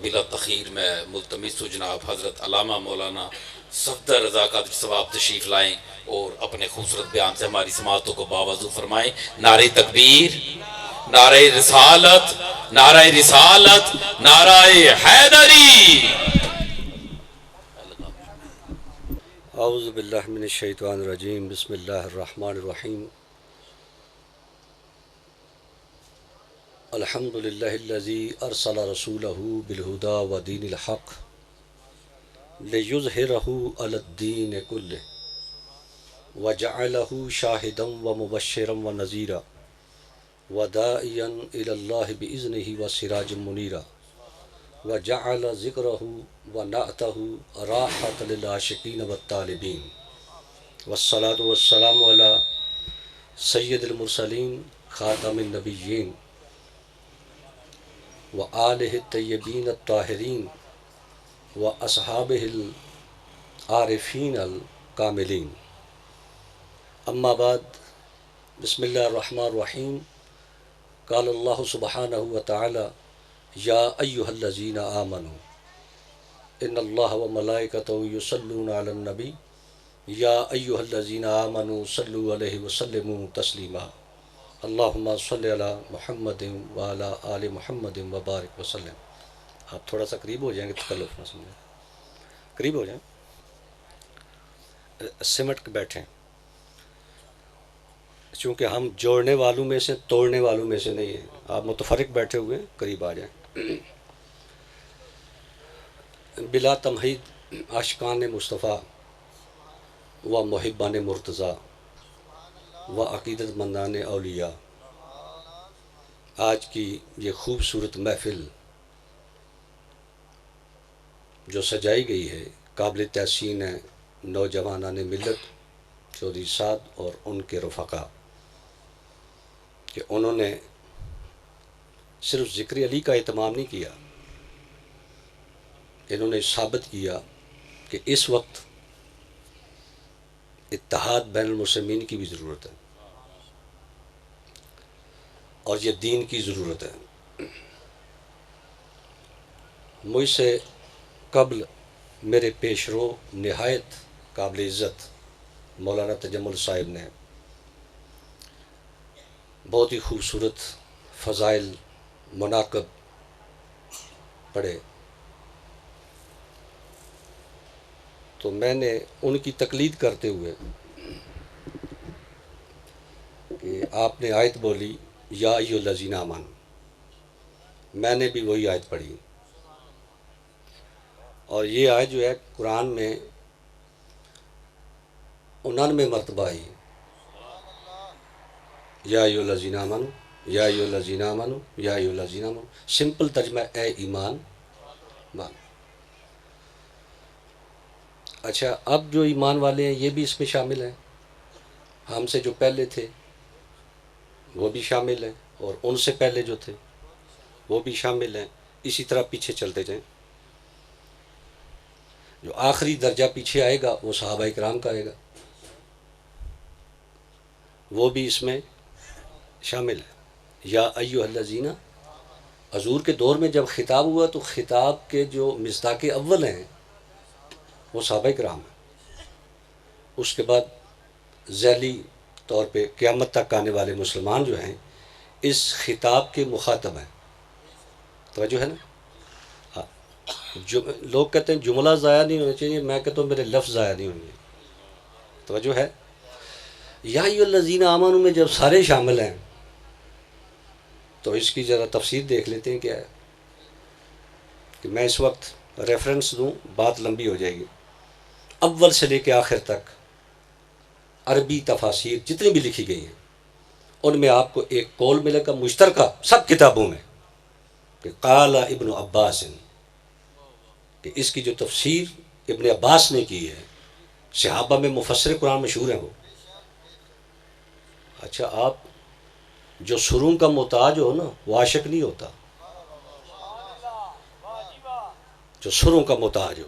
بلا تخیر میں ملتمس ہوں جناب حضرت علامہ مولانا صفدر رضا قادری صاحب تشریف لائیں اور اپنے خوبصورت بیان سے ہماری سماعتوں کو باوضو فرمائیں۔ نعرہ تکبیر، نعرہ رسالت، نعرہ رسالت، نعرہ حیدری۔ اعوذ باللہ من الشیطان الرجیم، بسم اللہ الرحمن الرحیم۔ الحمد للہ الذی ارسل رسولہ بالہدی ودین الحق لیظہرہ علی الدین کلہ وجعلہ شاہدا ومبشرا ونذیرا وداعیا الی اللہ باذنہ وسراجا منیرا وجعل ذکرہ ونعتہ راحۃ للعاشقین والطالبین والصلاة والسلام علی سید المرسلین خاتم النبیین وآلہ الطیبین الطاہرین واصحابہ العارفین الکاملین، اما بعد، بسم اللہ الرحمن الرحیم۔ قال اللہ سبحانہ وتعالی یا ایہا الذین آمنوا ان اللہ وملائکتہ یصلون علی النبی یا ایہا الذین آمنوا صلوا علیہ وسلموا تسلیما، اللہم صلی علی محمد وعلی آل محمد وبارک وسلم۔ آپ تھوڑا سا قریب ہو جائیں گے، تکلف نہ سمجھیں، قریب ہو جائیں، سمٹ کے بیٹھیں، چونکہ ہم جوڑنے والوں میں سے توڑنے والوں میں سے نہیں ہیں، آپ متفرق بیٹھے ہوئے ہیں، قریب آ جائیں۔ بلا تمہید عاشقان مصطفیٰ و محبان مرتضیٰ و عقیدت مندان اولیاء، آج کی یہ خوبصورت محفل جو سجائی گئی ہے، قابل تحسین ہے نوجوانان ملت چودھری سعد اور ان کے رفقا، کہ انہوں نے صرف ذکر علی کا اہتمام نہیں کیا، انہوں نے ثابت کیا کہ اس وقت اتحاد بین المسلمین کی بھی ضرورت ہے اور یہ دین کی ضرورت ہے۔ مجھ سے قبل میرے پیشرو نہایت قابل عزت مولانا تجمل صاحب نے بہت ہی خوبصورت فضائل مناقب پڑھے، تو میں نے ان کی تقلید کرتے ہوئے کہ آپ نے آیت بولی یا ایھا الذین آمنوا، میں نے بھی وہی آیت پڑھی، اور یہ آیت جو ہے قرآن میں 99 مرتبہ آئی، یا ایھا الذین آمنوا، یا ایھا الذین آمنوا، یا ایھا الذین آمنوا، سمپل ترجمہ اے ایمان مان۔ اچھا، اب جو ایمان والے ہیں یہ بھی اس میں شامل ہیں، ہم سے جو پہلے تھے وہ بھی شامل ہیں، اور ان سے پہلے جو تھے وہ بھی شامل ہیں، اسی طرح پیچھے چلتے جائیں۔ جو آخری درجہ پیچھے آئے گا وہ صحابہ کرام کا آئے گا، وہ بھی اس میں شامل ہے۔ یا ایھا الذین، حضور کے دور میں جب خطاب ہوا تو خطاب کے جو مصداق اول ہیں وہ صحابہ کرام ہیں، اس کے بعد ذیلی طور پہ قیامت تک آنے والے مسلمان جو ہیں اس خطاب کے مخاطب ہیں، توجہ ہے نا؟ ہاں، لوگ کہتے ہیں جملہ ضائع نہیں ہونا چاہیے، میں کہتا ہوں میرے لفظ ضائع نہیں ہونے چاہیے، توجہ ہے؟ یا ایھا الذین آمنوا میں جب سارے شامل ہیں تو اس کی ذرا تفسیر دیکھ لیتے ہیں کیا ہے، کہ میں اس وقت ریفرنس دوں بات لمبی ہو جائے گی۔ اول سے لے کے آخر تک عربی تفاسیر جتنی بھی لکھی گئی ہیں ان میں آپ کو ایک قول ملے گا مشترکہ سب کتابوں میں، کہ قال ابن عباس، کہ اس کی جو تفسیر ابن عباس نے کی ہے، صحابہ میں مفسر قرآن مشہور ہیں وہ۔ اچھا، آپ جو سروں کا محتاج ہو نا وہ عاشق نہیں ہوتا، جو سروں کا محتاج ہو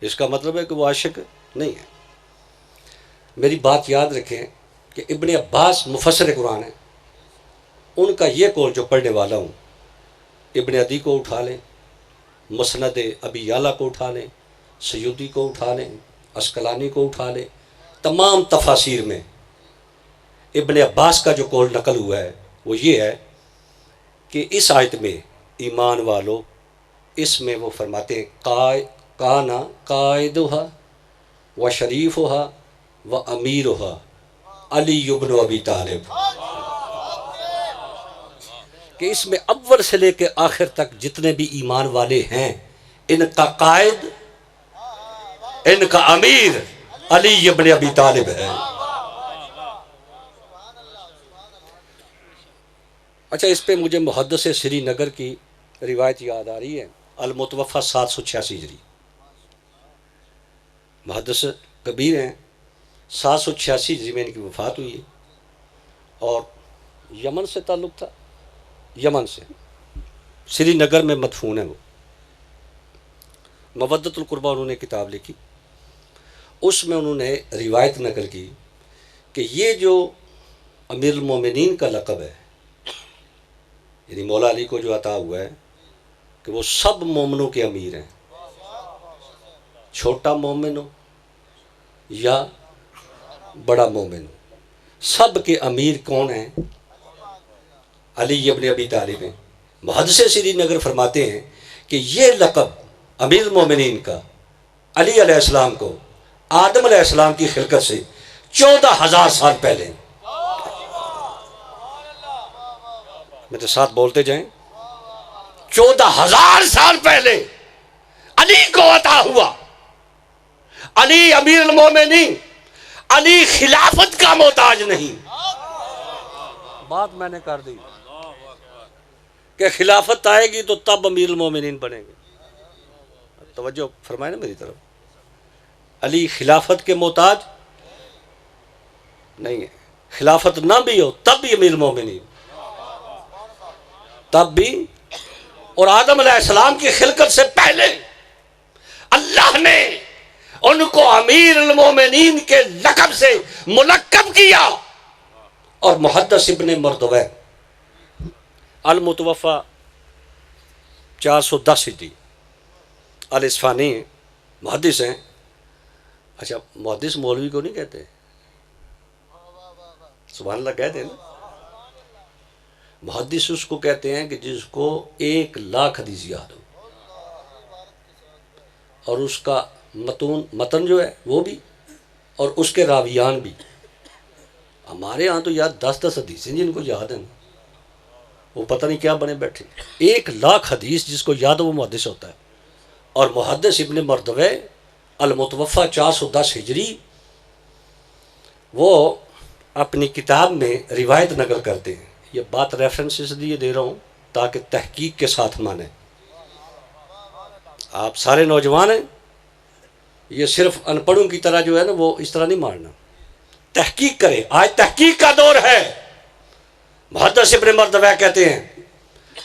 اس کا مطلب ہے کہ وہ عاشق نہیں ہے۔ میری بات یاد رکھیں کہ ابن عباس مفسر قرآن ہیں، ان کا یہ قول جو پڑھنے والا ہوں، ابن عدی کو اٹھا لیں، مسند ابی یعلا کو اٹھا لیں، سیوطی کو اٹھا لیں، عسقلانی کو اٹھا لیں، تمام تفاسیر میں ابن عباس کا جو قول نقل ہوا ہے وہ یہ ہے کہ اس آیت میں ایمان والو، اس میں وہ فرماتے ہیں کانا قائدھا و شریفھا و امیرھا علی بن ابی طالب، کہ اس میں اول سے لے کے آخر تک جتنے بھی ایمان والے ہیں ان کا قائد، ان کا امیر علی بن ابی طالب ہے۔ اچھا، اس پہ مجھے محدث سری نگر کی روایت یاد آ رہی ہے، المتوفی 786 ہجری، محدث کبیر ہیں، 786 ہجری میں ان کی وفات ہوئی ہے، اور یمن سے تعلق تھا، یمن سے، سری نگر میں مدفون ہے وہ۔ مودت القربہ انہوں نے کتاب لکھی، اس میں انہوں نے روایت نقل کی کہ یہ جو امیر المومنین کا لقب ہے، یعنی مولا علی کو جو عطا ہوا ہے، کہ وہ سب مومنوں کے امیر ہیں، چھوٹا مومن ہو یا بڑا مومن ہو، سب کے امیر کون ہیں؟ علی ابن ابی طالب ہیں۔ محدث سری نگر فرماتے ہیں کہ یہ لقب امیر المومنین کا علی علیہ السلام کو آدم علیہ السلام کی خلقت سے 14,000 سال پہلے، میرے ساتھ بولتے جائیں، 14,000 سال پہلے علی کو عطا ہوا۔ علی امیر المومنین، علی خلافت کا محتاج نہیں۔ بات میں نے کر دی کہ خلافت آئے گی تو تب امیر المومنین بنیں گے، توجہ فرمائے نا میری طرف۔ علی خلافت کے محتاج نہیں ہے، خلافت نہ بھی ہو تب بھی امیر المومنین، تب بھی۔ اور آدم علیہ السلام کی خلقت سے پہلے اللہ نے ان کو امیر المومنین کے لقب سے ملقب کیا۔ اور محدث ابن مردوہ المتوفی 410 ہجری الاصفہانی محدث ہیں۔ اچھا، محدث مولوی کو نہیں کہتے، سبحان اللہ کہتے ہیں نا، محدث اس کو کہتے ہیں کہ جس کو 1,00,000 حدیث یاد ہو، اور اس کا متن جو ہے وہ بھی، اور اس کے راویان بھی۔ ہمارے ہاں تو یار 10 حدیثیں جن کو یاد ہیں، وہ پتہ نہیں کیا بنے بیٹھے۔ 1,00,000 حدیث جس کو یاد ہو وہ محدث ہوتا ہے۔ اور محدث ابن مردوہ المتوفی 410 ہجری، وہ اپنی کتاب میں روایت نقل کرتے ہیں۔ یہ بات ریفرنسز لیے دے رہا ہوں تاکہ تحقیق کے ساتھ مانیں۔ آپ سارے نوجوان ہیں، یہ صرف ان پڑھوں کی طرح جو ہے نا وہ اس طرح نہیں مارنا، تحقیق کریں۔ آج تحقیق کا دور ہے۔ محدث ابن مردوہ کہتے ہیں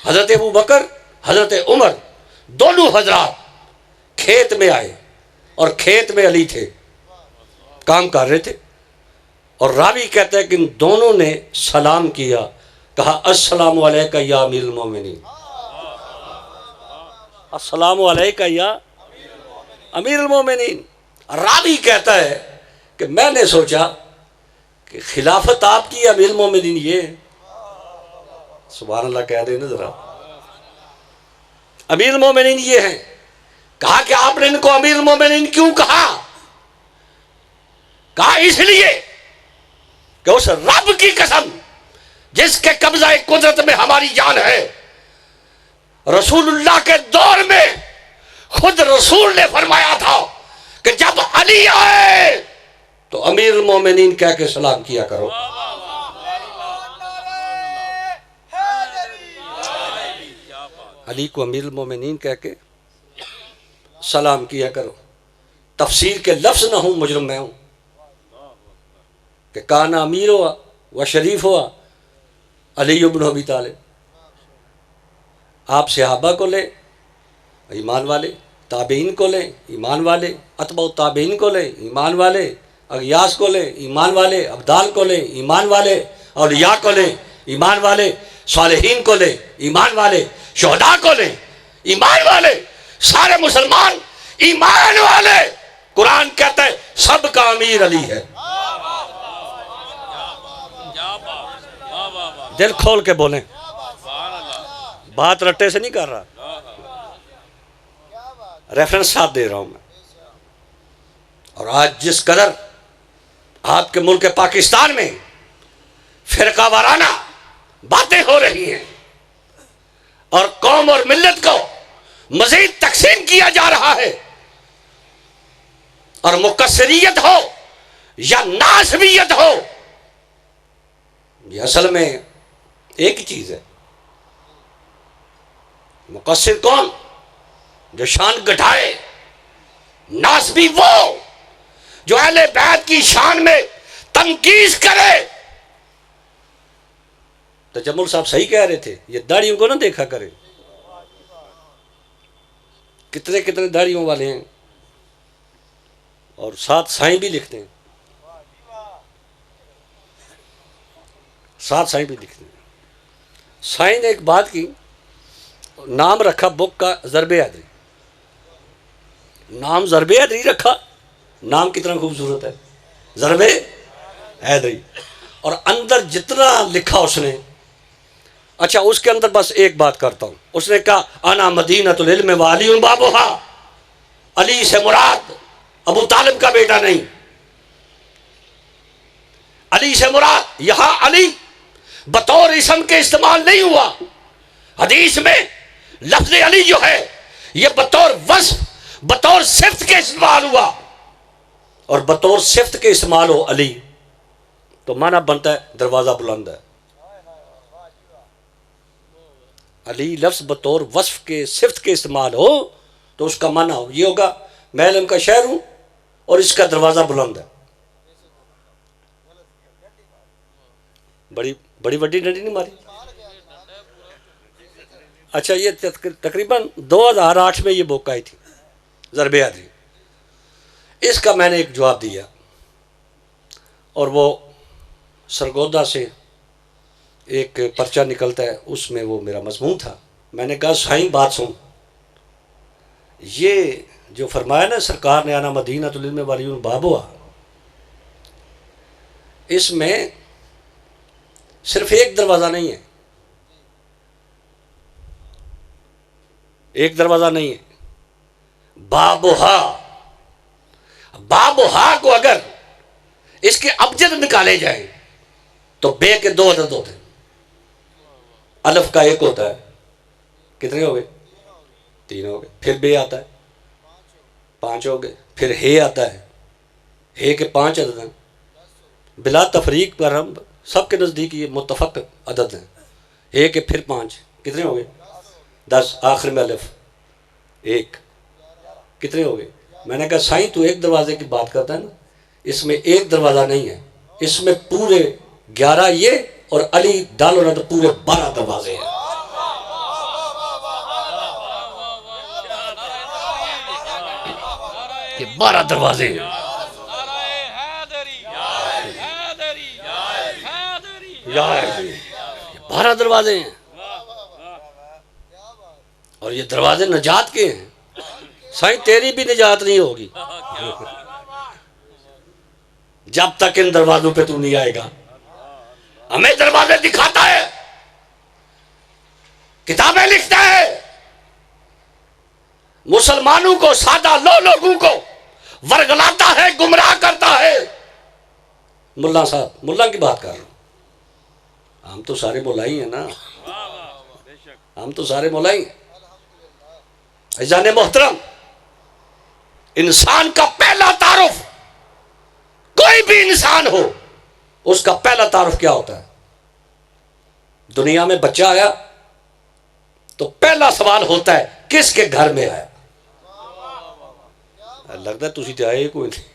حضرت ابو بکر، حضرت عمر، دونوں حضرات کھیت میں آئے، اور کھیت میں علی تھے، کام کر رہے تھے، اور راوی کہتا ہے کہ ان دونوں نے سلام کیا، کہا السلام علیکہ یا امیر المومنین، السلام علیکہ یا امیر المومنین۔ راوی کہتا ہے کہ میں نے سوچا کہ خلافت آپ کی امیر المومنین یہ ہے۔ سبحان اللہ کہہ دیں نا ذرا، امیر المومنین یہ ہیں۔ کہا کہ آپ نے ان کو امیر المومنین کیوں کہا؟ کہا اس لیے کہ اس رب کی قسم جس کے قبضہ قدرت میں ہماری جان ہے، رسول اللہ کے دور میں خود رسول نے فرمایا تھا کہ جب علی آئے تو امیر المومنین کہہ کے سلام کیا کرو۔ علی کو امیر المومنین کہہ کے سلام کیا کرو۔ تفسیر کے لفظ نہ ہوں مجرم میں ہوں کہ کانا امیر ہوا و شریف ہوا علی بن ابی طالب۔ آپ صحابہ کو لیں ایمان والے، تابعین کو لیں ایمان والے، اتباع تابعین کو لیں ایمان والے، اغیاث کو لیں ایمان والے، ابدال کو لیں ایمان والے، اولیاء کو لیں ایمان والے، صالحین کو لیں ایمان والے، شہداء کو لیں ایمان والے، سارے مسلمان ایمان والے، قرآن کہتا ہے سب کا امیر علی ہے۔ دل کھول کے بولیں، بات رٹے سے نہیں کر رہا، ریفرنس ساتھ دے رہا ہوں میں۔ اور آج جس قدر آپ کے ملک پاکستان میں فرقہ وارانہ باتیں ہو رہی ہیں اور قوم اور ملت کو مزید تقسیم کیا جا رہا ہے، اور مقصریت ہو یا ناسبیت ہو، یہ اصل میں ایک ہی چیز ہے۔ مقصر کون؟ جو شان گھٹائے، ناسبی وہ جو اہل بیت کی شان میں تنقیص کرے۔ تجمل صاحب صحیح کہہ رہے تھے، یہ داڑھیوں کو نہ دیکھا کرے، کتنے کتنے داڑھیوں والے ہیں، اور ساتھ سائیں بھی لکھتے ہیں، ساتھ سائیں بھی لکھتے ہیں۔ سائیں نے ایک بات کی، نام رکھا بک کا ضرب حیدری، نام ضرب حیدری رکھا، نام کتنا خوبصورت ہے، ضرب حیدری، اور اندر جتنا لکھا اس نے، اچھا اس کے اندر بس ایک بات کرتا ہوں، اس نے کہا انا مدینۃ العلم وعلی بابھا، علی سے مراد ابو طالب کا بیٹا نہیں، علی سے مراد یہاں علی بطور اسم کے استعمال نہیں ہوا، حدیث میں لفظ علی جو ہے یہ بطور وصف، بطور صفت کے استعمال ہوا، اور بطور صفت کے استعمال ہو علی تو معنی بنتا ہے دروازہ بلند ہے۔ علی لفظ بطور وصف کے صفت کے استعمال ہو تو اس کا معنی یہ ہوگا میں علم کا شہر ہوں اور اس کا دروازہ بلند ہے۔ بڑی وڈی ڈنڈی نہیں ماری؟ اچھا یہ تقریباً 2008 میں یہ بک آئی تھی ضرب حیدری، اس کا میں نے ایک جواب دیا، اور وہ سرگودا سے ایک پرچہ نکلتا ہے، اس میں وہ میرا مضمون تھا۔ میں نے کہا سائیں بات سن، یہ جو فرمایا نا سرکار نے انا مدینۃ العلم وعلی بابھا، اس میں صرف ایک دروازہ نہیں ہے، ایک دروازہ نہیں ہے، بابھا، بابھا کو اگر اس کے ابجد نکالے جائیں تو بے کے 2 عدد ہوتے ہیں، الف کا 1 ہوتا ہے، کتنے ہو گئے؟ 3 ہو گئے، پھر بے آتا ہے 5 ہو گئے، پھر ہے آتا ہے، ہے کے 5 عدد ہیں، بلا تفریق پر ہم سب کے نزدیک یہ متفق عدد ہیں، ہے کے پھر 5 کتنے ہو گئے؟ 10، آخر میں الف 1 کتنے ہو گئے؟ میں نے کہا سائیں تو ایک دروازے کی بات کرتا ہے نا، اس میں ایک دروازہ نہیں ہے، اس میں پورے 11 یہ اور علی ڈالو نا تو پورے 12 دروازے ہیں۔ یہ 12 دروازے ہیں، 12 دروازے ہیں، اور یہ دروازے نجات کے ہیں۔ سائیں تیری بھی نجات نہیں ہوگی جب تک ان دروازوں پہ تو نہیں آئے گا۔ ہمیں دروازے دکھاتا ہے، کتابیں لکھتا ہے، مسلمانوں کو، سادہ لوگوں کو ورگلاتا ہے، گمراہ کرتا ہے۔ ملا صاحب، ملا کی بات کر رہا ہوں، ہم تو سارے مولائی ہیں نا، ہم تو سارے مولائی ہیں۔ عزیزان محترم، انسان کا پہلا تعارف، کوئی بھی انسان ہو، اس کا پہلا تعارف کیا ہوتا ہے؟ دنیا میں بچہ آیا تو پہلا سوال ہوتا ہے کس کے گھر میں آیا؟ لگتا ہے تسی تے آئے کوئی نہیں،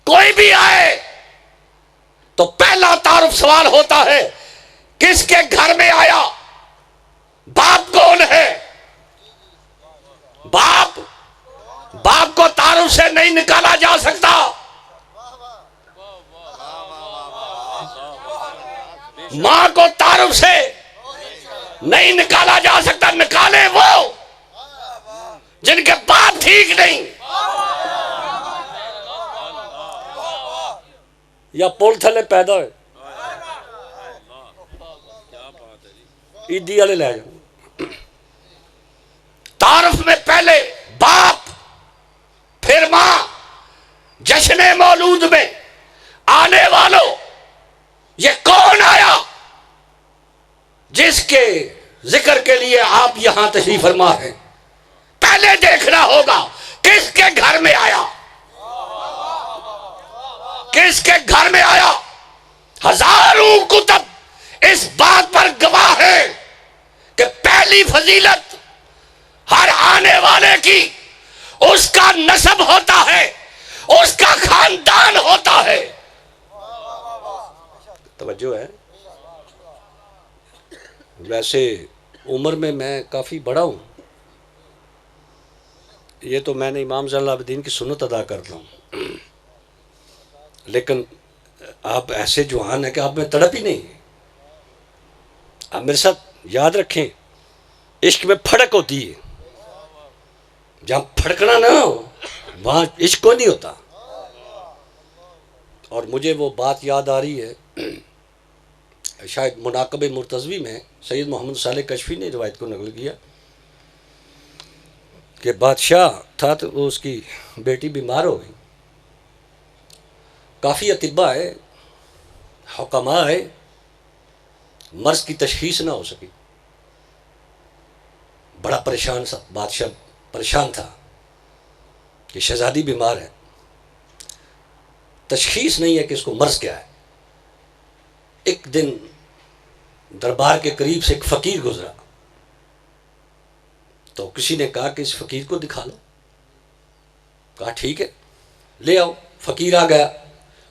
کوئی بھی آئے تو پہلا تعارف سوال ہوتا ہے کس کے گھر میں آیا؟ باپ کون ہے؟ باپ کو تعارف سے نہیں نکالا جا سکتا، ماں کو تعارف سے نہیں نکالا جا سکتا، نکالے وہ ٹھیک نہیں. یا پول تھلے پیدا ہوئے عیدی والے لے جاؤ. تعارف میں پہلے باپ پھر ماں. جشن مولود میں آنے والوں یہ کون آیا جس کے ذکر کے لیے آپ یہاں تشریف فرما ہیں؟ پہلے دیکھنا ہوگا کس کے گھر میں آیا، کس کے گھر میں آیا. ہزاروں کتب اس بات پر گواہ ہے کہ پہلی فضیلت ہر آنے والے کی اس کا نسب ہوتا ہے، اس کا خاندان ہوتا ہے. توجہ ہے. ویسے عمر میں کافی بڑا ہوں، یہ تو میں نے امام زین العابدین کی سنت ادا کرتا ہوں، لیکن آپ ایسے جوان ہیں کہ آپ میں تڑپ ہی نہیں. آپ میرے ساتھ یاد رکھیں، عشق میں پھڑک ہوتی ہے، جہاں پھڑکنا نہ ہو وہاں عشق کو نہیں ہوتا. اور مجھے وہ بات یاد آ رہی ہے، شاید مناقب مرتضوی میں سید محمد صالح کشفی نے روایت کو نقل کیا کہ بادشاہ تھا تو وہ اس کی بیٹی بیمار ہو گئی. کافی اطباء ہے، حکماء ہے، مرض کی تشخیص نہ ہو سکی. بڑا پریشان تھا بادشاہ، پریشان تھا کہ شہزادی بیمار ہے، تشخیص نہیں ہے کہ اس کو مرض کیا ہے. ایک دن دربار کے قریب سے ایک فقیر گزرا تو کسی نے کہا کہ اس فقیر کو دکھا لو. کہا ٹھیک ہے لے آؤ. فقیر آ گیا،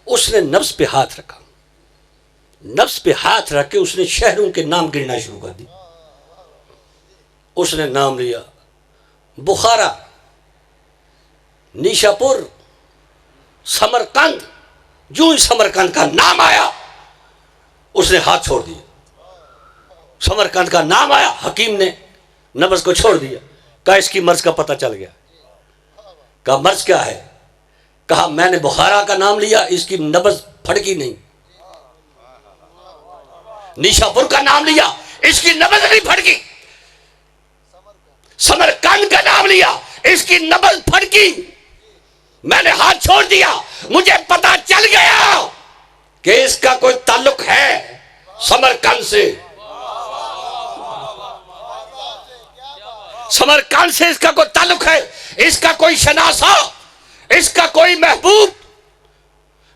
اس نے نبض پہ ہاتھ رکھا، نبض پہ ہاتھ رکھ کے اس نے شہروں کے نام گننا شروع کر دی. اس نے نام لیا بخارا، نیشاپور، سمرقند. جو ہی سمرقند کا نام آیا اس نے ہاتھ چھوڑ دیا. سمرقند کا نام آیا، حکیم نے نبض کو چھوڑ دیا. کہا اس کی مرض کا پتہ چل گیا. کہا مرض کیا ہے؟ کہا میں نے بخارا کا نام لیا، اس کی نبض پھڑکی نہیں. نیشاپور کا نام لیا، اس کی نبض نہیں پھڑکی. سمرقند کا نام لیا، اس کی نبض پھڑکی. میں نے ہاتھ چھوڑ دیا، مجھے پتا چل گیا کہ اس کا کوئی تعلق ہے سمرقند سے. سمرقند سے اس کا کوئی تعلق ہے، اس کا کوئی شناسا، اس کا کوئی محبوب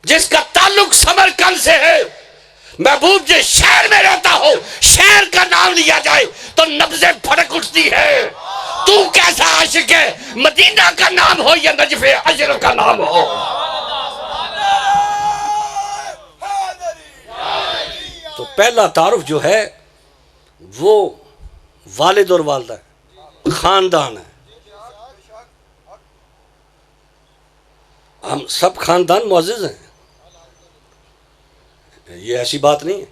جس کا تعلق سمرقند سے ہے. محبوب جس شہر میں رہتا ہو شہر کا نام لیا جائے تو نبضیں پھڑک اٹھتی ہے. تو کیسا عاشق ہے، مدینہ کا نام ہو یا نجف اشرف کا نام ہو. تو پہلا تعارف جو ہے وہ والد اور والدہ ہے، خاندان ہے. ہم سب خاندان معزز ہیں، یہ ایسی بات نہیں ہے.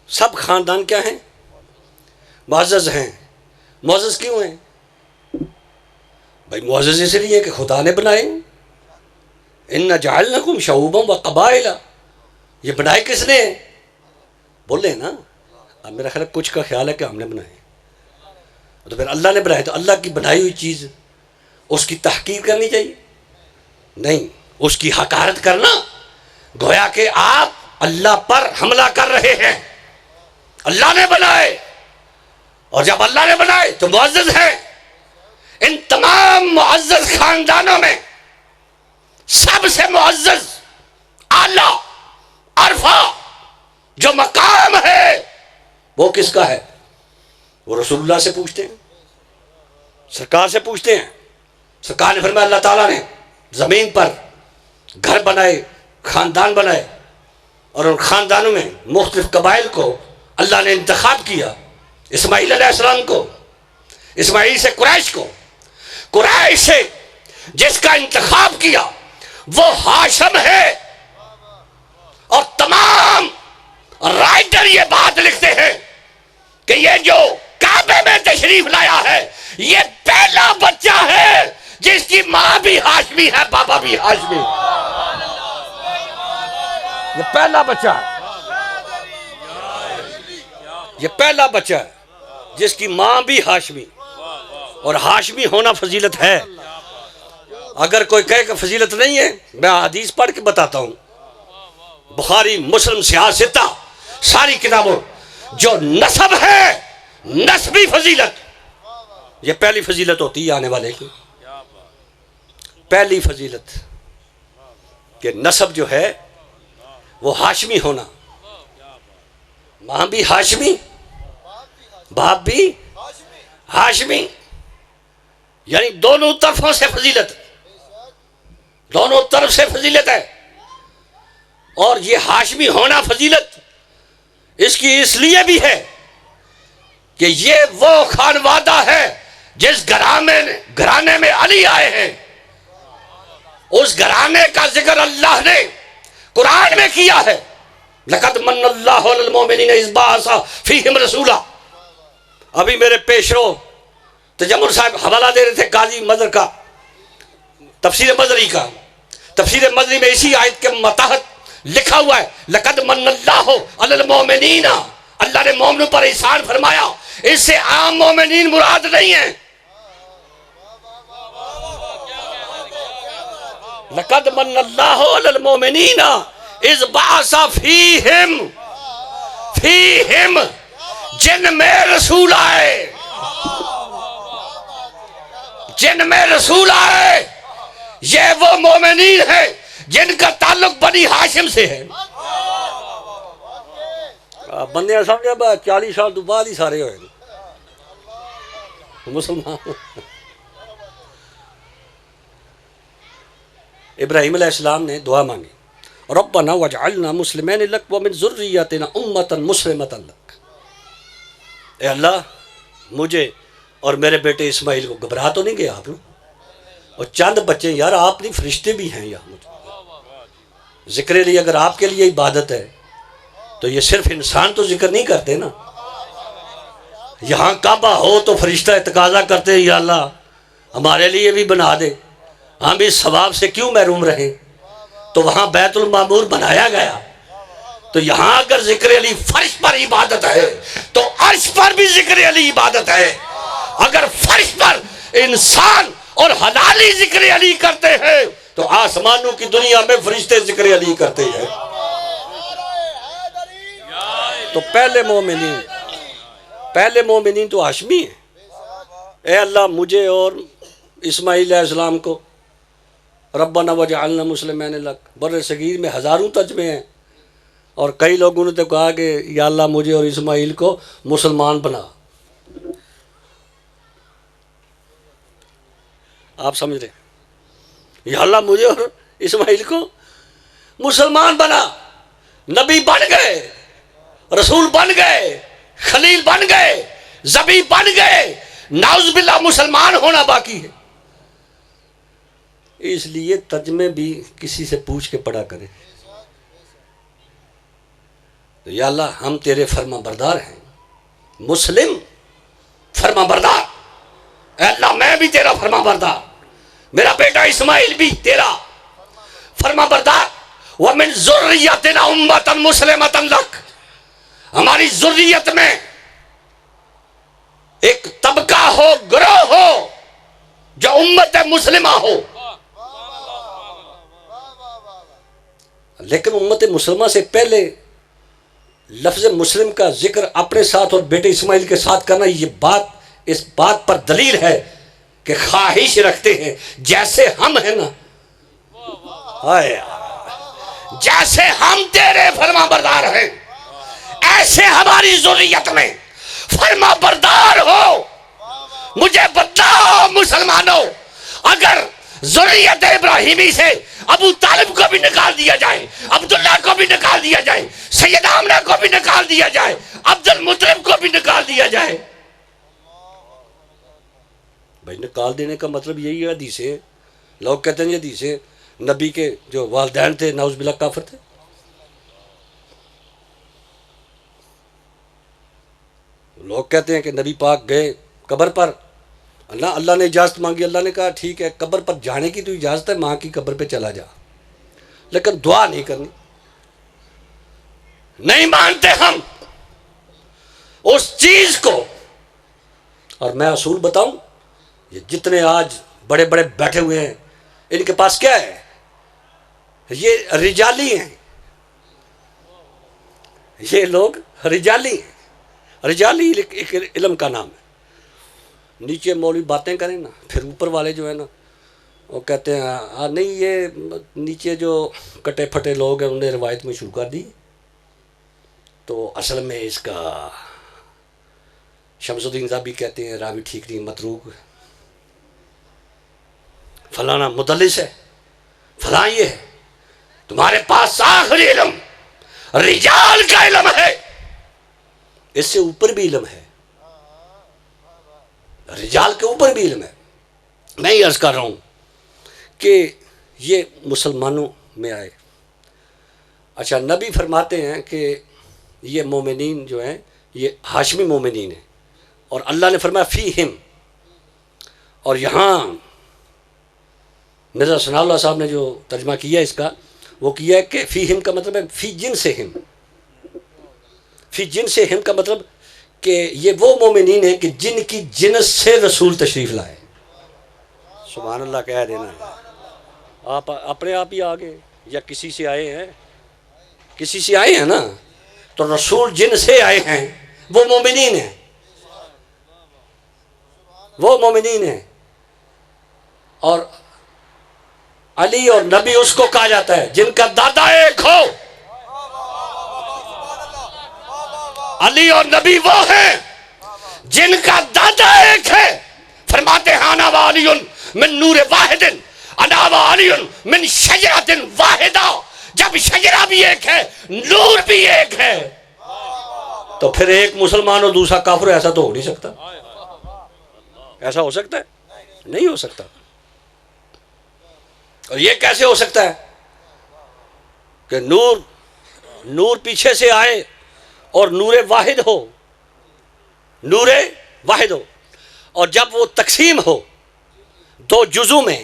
سب خاندان کیا ہیں؟ معزز ہیں. معزز کیوں ہیں بھائی؟ معزز اس لیے کہ خدا نے بنائے. اِنَّا جَعَلْنَكُمْ شُعُوبًا وَقَبَائِلَ. یہ بنائے کس نے؟ بولے نا. اب میرا خیال کچھ کا خیال ہے کہ ہم نے بنائے، تو پھر اللہ نے بنائے تو اللہ کی بنائی ہوئی چیز اس کی تحقیر کرنی چاہیے؟ نہیں، اس کی حقارت کرنا گویا کہ آپ اللہ پر حملہ کر رہے ہیں. اللہ نے بنائے، اور جب اللہ نے بنائے تو معزز ہیں. ان تمام معزز خاندانوں میں سب سے معزز، اعلیٰ، عرفہ جو مقام ہے وہ کس کا ہے؟ وہ رسول اللہ سے پوچھتے ہیں، سرکار سے پوچھتے ہیں. سرکار نے فرمایا اللہ تعالیٰ نے زمین پر گھر بنائے، خاندان بنائے، اور ان خاندانوں میں مختلف قبائل کو اللہ نے انتخاب کیا. اسماعیل علیہ السلام کو، اسماعیل سے قریش کو، قریش سے جس کا انتخاب کیا وہ ہاشم ہے. اور تمام رائٹر یہ بات لکھتے ہیں کہ یہ جو کعبے میں تشریف لایا ہے یہ پہلا بچہ ہے جس کی ماں بھی ہاشمی ہے بابا بھی ہاشمی. یہ پہلا بچہ ہے، یہ پہلا بچہ ہے جس کی ماں بھی ہاشمی، اور ہاشمی ہونا فضیلت ہے. اگر کوئی کہے کہ فضیلت نہیں ہے، میں حدیث پڑھ کے بتاتا ہوں. بخاری، مسلم، سیاستہ، ساری کتابوں جو نسب ہے، نسبی فضیلت، یہ پہلی فضیلت ہوتی ہے آنے والے کی. پہلی فضیلت کہ نسب جو ہے وہ ہاشمی ہونا. ماں بھی ہاشمی، باپ بھی ہاشمی، یعنی دونوں طرفوں سے فضیلت، دونوں طرف سے فضیلت ہے. اور یہ ہاشمی ہونا فضیلت اس کی اس لیے بھی ہے کہ یہ وہ خانوادہ ہے جس گھرانے میں علی آئے ہیں. اس گھرانے کا ذکر اللہ نے قرآن میں کیا ہے. لقد من اللہ علی المؤمنین اذ بعث فیہم رسولا. ابھی میرے پیشرو تجمل صاحب حوالہ دے رہے تھے قاضی مظہر کا، تفسیر مظہری کا. تفسیر مظہری میں اسی آیت کے متحد لکھا ہوا ہے لقد من اللہ علی المؤمنین، اللہ نے مومنوں پر احسان فرمایا. اس سے عام مومنین مراد نہیں ہیں. لقد من اللہ علی المؤمنین اذ بعث فیہم، جن میں رسول آئے، جن میں رسول آئے. یہ وہ مومنین ہیں جن کا تعلق بنی ہاشم سے ہے. بندے سمجھے 40 سال تو بعد ہی سارے ہوئے مسلمان. ابراہیم علیہ السلام نے دعا مانگی، ربنا واجعلنا مسلمین لک ومن ذریتنا امتا مسلمتا لک. اے اللہ مجھے اور میرے بیٹے اسماعیل کو گھبرا تو نہیں گیا آپ نے؟ اور چند بچے، یار آپ نہیں فرشتے بھی ہیں یہاں. مجھے ذکر علی اگر آپ کے لیے عبادت ہے تو یہ صرف انسان تو ذکر نہیں کرتے نا. یہاں کعبہ ہو تو فرشتہ تقاضا کرتے ہیں یا اللہ ہمارے لیے بھی بنا دے، ہم اس ثواب سے کیوں محروم رہیں. تو وہاں بیت المعمور بنایا گیا. تو یہاں اگر ذکر علی فرش پر عبادت ہے تو عرش پر بھی ذکر علی عبادت ہے. اگر فرش پر انسان اور حلالی ذکر علی کرتے ہیں تو آسمانوں کی دنیا میں فرشتے ذکر علی کرتے ہیں. تو پہلے مومنین تو ہاشمی ہیں. اے اللہ مجھے اور اسماعیل علیہ السلام کو ربنا وجعلنا مسلمین لک. بر صغیر میں ہزاروں ترجمے ہیں اور کئی لوگوں نے تو کہا کہ یا اللہ مجھے اور اسماعیل کو مسلمان بنا. آپ سمجھ رہے ہیں؟ یا اللہ مجھے اور اسماعیل کو مسلمان بنا. نبی بن گئے، رسول بن گئے، خلیل بن گئے، ذبیح بن گئے، نعوذ باللہ مسلمان ہونا باقی ہے. اس لیے ترجمے بھی کسی سے پوچھ کے پڑھا کریں. یا اللہ ہم تیرے فرما بردار ہیں، مسلم فرما بردار. اے اللہ میں بھی تیرا فرما بردار، میرا بیٹا اسماعیل بھی تیرا فرما بردار. وَمِن ذُرِّيَّتِنَا أُمَّةً مُسْلِمَةً لَكَ. ہماری ذریت میں ایک طبقہ ہو، گروہ ہو جو امت مسلمہ ہو. لیکن امت مسلمہ سے پہلے لفظ مسلم کا ذکر اپنے ساتھ اور بیٹے اسماعیل کے ساتھ کرنا، یہ بات اس بات پر دلیل ہے کہ خواہش رکھتے ہیں جیسے ہم ہیں نا، جیسے ہم تیرے فرما بردار ہیں ایسے ہماری ذریت میں فرما بردار ہو. مجھے بتاؤ مسلمانوں، اگر ذریت ابراہیمی سے ابو طالب کو بھی نکال دیا جائے، عبداللہ کو بھی نکال دیا جائے، سیدہ آمنہ کو بھی نکال دیا جائے، عبد المطلب کو بھی نکال دیا جائے، بھائی نکال دینے کا مطلب یہی ہے. حدیثیں لوگ کہتے ہیں یہ حدیثیں نبی کے جو والدین تھے نعوذ باللہ کافر تھے. لوگ کہتے ہیں کہ نبی پاک گئے قبر پر اللہ نے اجازت مانگی، اللہ نے کہا ٹھیک ہے قبر پر جانے کی تو اجازت ہے، ماں کی قبر پہ چلا جا، لیکن دعا نہیں کرنی۔ نہیں مانتے ہم اس چیز کو۔ اور میں اصول بتاؤں، یہ جتنے آج بڑے بڑے بیٹھے ہوئے ہیں ان کے پاس کیا ہے؟ یہ رجالی ہیں، یہ لوگ رجالی ہیں۔ رجالی ایک علم کا نام ہے۔ نیچے مولوی باتیں کریں نا، پھر اوپر والے جو ہے نا وہ کہتے ہیں نہیں یہ نیچے جو کٹے پھٹے لوگ ہیں انہوں نے روایت میں شروع کر دی، تو اصل میں اس کا شمس الدین زابی کہتے ہیں راوی ٹھیک نہیں، متروک، فلانا مدلس ہے، فلاں یہ ہے۔ تمہارے پاس آخری علم رجال کا علم ہے، اس سے اوپر بھی علم ہے، رجال کے اوپر بھی علم ہے۔ میں یہ عرض کر رہا ہوں کہ یہ مسلمانوں میں آئے۔ اچھا، نبی فرماتے ہیں کہ یہ مومنین جو ہیں یہ ہاشمی مومنین ہیں، اور اللہ نے فرمایا فیہم، اور یہاں مرزا ثناء اللہ صاحب نے جو ترجمہ کیا اس کا وہ کیا ہے کہ فیہم کا مطلب ہے فی جنسہم، فی جنسہم کا مطلب کہ یہ وہ مومنین ہیں کہ جن کی جنس سے رسول تشریف لائے۔ سبحان اللہ کہہ دینا، آپ اپنے آپ ہی آگے یا کسی سے آئے ہیں، کسی سے آئے ہیں نا، تو رسول جن سے آئے ہیں وہ مومنین ہیں، وہ مومنین ہیں۔ اور علی اور نبی اس کو کہا جاتا ہے جن کا دادا ایک ہو۔ علی اور نبی وہ ہیں جن کا دادا ایک ہے۔ فرماتے ہیں انا وعلی من نور واحد، انا وعلی من شجرۃ واحدہ۔ جب شجرہ بھی ایک ہے نور بھی ایک ہے، تو پھر ایک مسلمان اور دوسرا کافر، ایسا تو ہو نہیں سکتا۔ ایسا ہو سکتا ہے؟ نہیں ہو سکتا۔ اور یہ کیسے ہو سکتا ہے کہ نور پیچھے سے آئے اور نور واحد ہو، نور واحد ہو، اور جب وہ تقسیم ہو دو جزوں میں،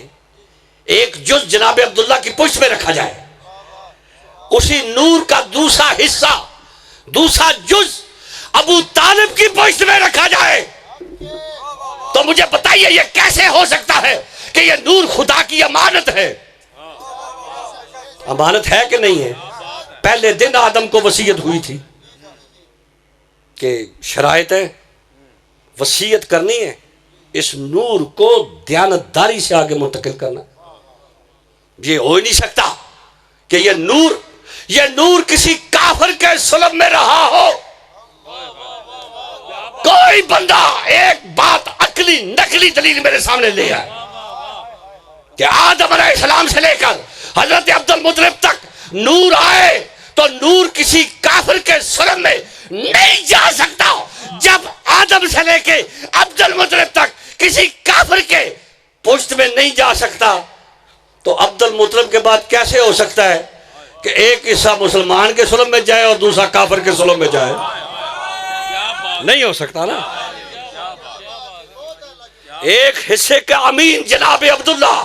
ایک جز جناب عبداللہ کی پشت میں رکھا جائے، اسی نور کا دوسرا حصہ، دوسرا جز ابو طالب کی پشت میں رکھا جائے، تو مجھے بتائیے یہ کیسے ہو سکتا ہے کہ یہ نور خدا کی امانت ہے؟ امانت ہے کہ نہیں ہے؟ پہلے دن آدم کو وصیت ہوئی تھی کہ شرائط ہے، وصیت کرنی ہے، اس نور کو دیانتداری سے آگے منتقل کرنا۔ یہ ہو ہی نہیں سکتا کہ یہ نور کسی کافر کے سلب میں رہا ہو۔ کوئی بندہ ایک بات عقلی نقلی دلیل میرے سامنے لے آئے کہ آدم علیہ السلام سے لے کر حضرت عبد المطلب تک نور آئے، تو نور کسی کافر کے سلب میں نہیں جا سکتا۔ جب آدم سے لے کے عبد المطلب تک کسی کافر کے پشت میں نہیں جا سکتا، تو عبد المطلب کے بعد کیسے ہو سکتا ہے کہ ایک حصہ مسلمان کے سلب میں جائے اور دوسرا کافر کے سلب میں جائے؟ نہیں ہو سکتا نا۔ ایک حصے کے امین جناب عبداللہ،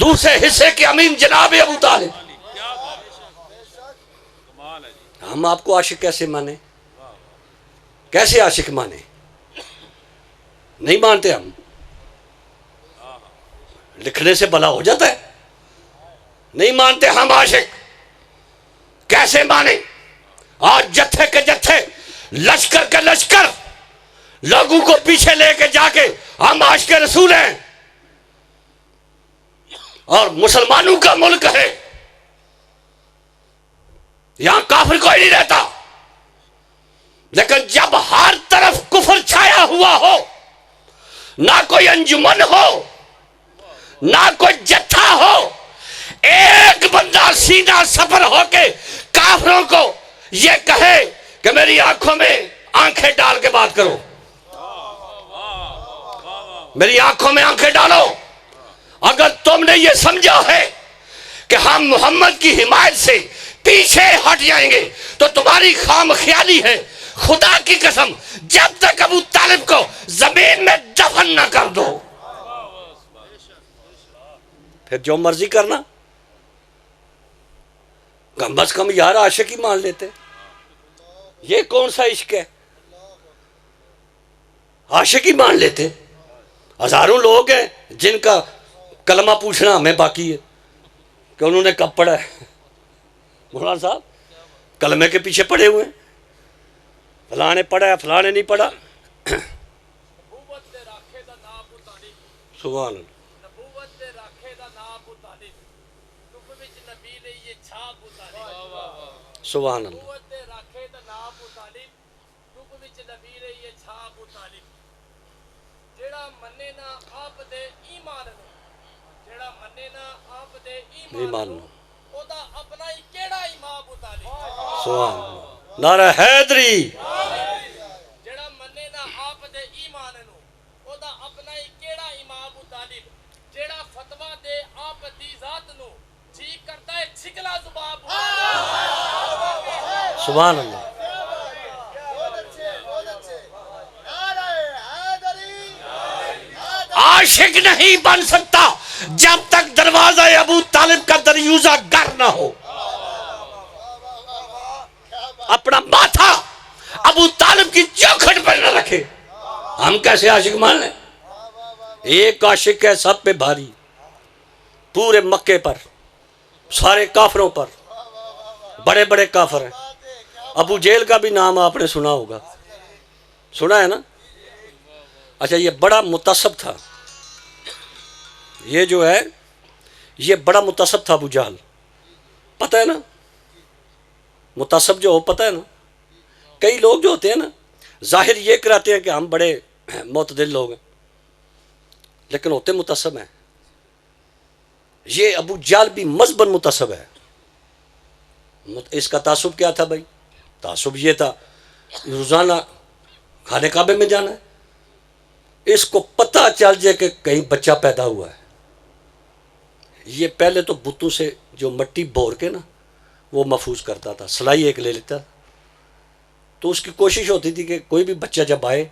دوسرے حصے کے امین جناب ابو طالب۔ ہم آپ کو عاشق کیسے مانے؟ کیسے عاشق مانے؟ نہیں مانتے ہم، لکھنے سے بلا ہو جاتا ہے۔ نہیں مانتے ہم عاشق، کیسے مانے؟ آج جتھے کے جتھے، لشکر کے لشکر لوگوں کو پیچھے لے کے جا کے ہم عاشق رسول ہیں، اور مسلمانوں کا ملک ہے، یہاں کافر کوئی نہیں رہتا، لیکن جب ہر طرف کفر چھایا ہوا ہو، نہ کوئی انجمن ہو، نہ کوئی جتھا ہو، ایک بندہ سینہ سفر ہو کے کافروں کو یہ کہے کہ میری آنکھوں میں آنکھیں ڈال کے بات کرو، میری آنکھوں میں آنکھیں ڈالو، اگر تم نے یہ سمجھا ہے کہ ہم محمد کی حمایت سے پیچھے ہٹ جائیں گے تو تمہاری خام خیالی ہے۔ خدا کی قسم، جب تک ابو طالب کو زمین میں دفن نہ کر دو، پھر جو مرضی کرنا، کم از کم یار عاشق ہی مان لیتے۔ یہ کون سا عشق ہے؟ عاشق ہی مان لیتے۔ ہزاروں لوگ ہیں جن کا کلمہ پوچھنا ہمیں باقی ہے کہ انہوں نے کب پڑھا ہے۔ مولانا صاحب کلمے کے پیچھے پڑے ہوئے ہیں، فلاں نے پڑھا ہے، فلاں نے نہیں پڑھا۔ سبحان اللہ، سبحان اللہ، ایمان نو، سبحان اللہ، نعرہ حیدری، سبحان اللہ۔ عاشق نہیں بن سکتا جب تک دروازہ ابو طالب کا دریوزہ گر نہ ہو، اپنا ماتھا ابو طالب کی چوکھٹ پر نہ رکھے۔ ہم کیسے عاشق مان لیں؟ ایک عاشق ہے سب پہ بھاری، پورے مکے پر، سارے کافروں پر، بڑے بڑے کافر ہیں۔ ابو جہل کا بھی نام آپ نے سنا ہوگا، سنا ہے نا؟ اچھا، یہ بڑا متصب تھا، یہ جو ہے یہ بڑا متصب تھا ابو جہل، پتہ ہے نا؟ متصب جو ہو پتہ ہے نا؟ کئی لوگ جو ہوتے ہیں نا ظاہر یہ کراتے ہیں کہ ہم بڑے معتدل لوگ ہیں، لیکن ہوتے متصب ہیں۔ یہ ابو جہل بھی مذہباً متصب ہے۔ اس کا تعصب کیا تھا بھائی؟ تعصب یہ تھا روزانہ خانہ کعبے میں جانا ہے، اس کو پتہ چل جائے کہ کہیں بچہ پیدا ہوا ہے، یہ پہلے تو بتوں سے جو مٹی بور کے نا وہ محفوظ کرتا تھا، سلائی ایک لے لیتا، تو اس کی کوشش ہوتی تھی کہ کوئی بھی بچہ جب آئے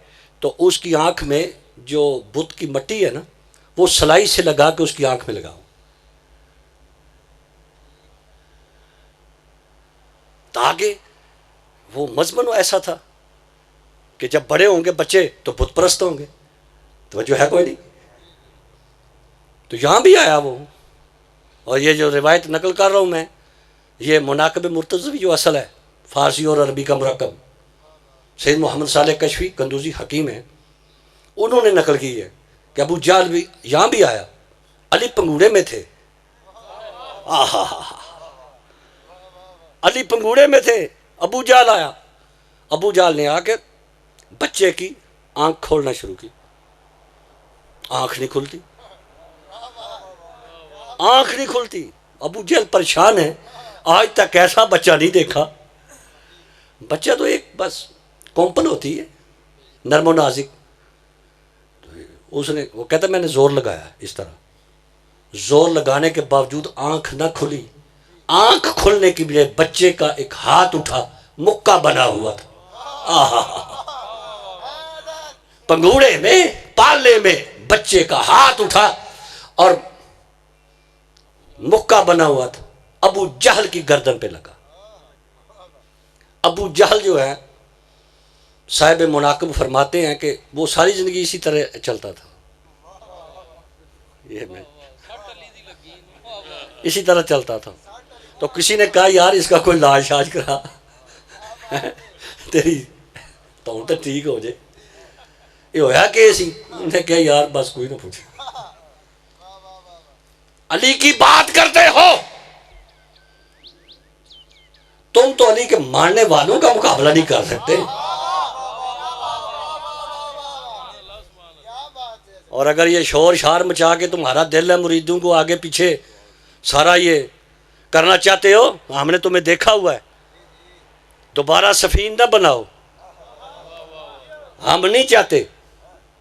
تو اس کی آنکھ میں جو بت کی مٹی ہے نا وہ سلائی سے لگا کے اس کی آنکھ میں لگاؤ، تاکہ وہ مضمون ایسا تھا کہ جب بڑے ہوں گے بچے تو بت پرست ہوں گے۔ توجہ ہے کوئی نہیں؟ تو یہاں بھی آیا وہ، اور یہ جو روایت نقل کر رہا ہوں میں، یہ مناقب مرتضوی جو اصل ہے فارسی اور عربی کا مرکب، سید محمد صالح کشفی قندوزی حکیم ہیں، انہوں نے نقل کی ہے کہ ابو جہل بھی یہاں بھی آیا، علی پنگوڑے میں تھے، علی پنگوڑے میں تھے، ابو جہل آیا، ابو جہل نے آ کے بچے کی آنکھ کھولنا شروع کی، آنکھ نہیں کھلتی، آنکھ نہیں کھلتی۔ ابو جہل پریشان ہے، آج تک ایسا بچہ نہیں دیکھا۔ بچہ تو ایک بس کومپل ہوتی ہے نرم و نازک، اس نے وہ کہتا میں نے زور لگایا، اس طرح زور لگانے کے باوجود آنکھ نہ کھلی، آنکھ کھلنے کے لیے بچے کا ایک ہاتھ اٹھا، مکہ بنا ہوا تھا، پنگوڑے میں پالنے میں بچے کا ہاتھ اٹھا اور مکہ بنا ہوا تھا، ابو جہل کی گردن پہ لگا۔ ابو جہل جو ہے صاحب مناقب فرماتے ہیں کہ وہ ساری زندگی اسی طرح چلتا تھا، یہ میں اسی طرح چلتا تھا۔ تو کسی نے کہا یار اس کا کوئی لاج شاج کرا، تیری تو ٹھیک ہو جائے، یہ ہویا کہ اسی انہوں نے کہا یار بس کوئی نہ پوچھے، علی کی بات کرتے ہو تم تو علی کے ماننے والوں کا مقابلہ نہیں کر سکتے، اور اگر یہ شور شار مچا کے تمہارا دل ہے مریدوں کو آگے پیچھے سارا یہ کرنا چاہتے ہو، ہم نے تمہیں دیکھا ہوا ہے، دوبارہ سفین نہ بناؤ، ہم نہیں چاہتے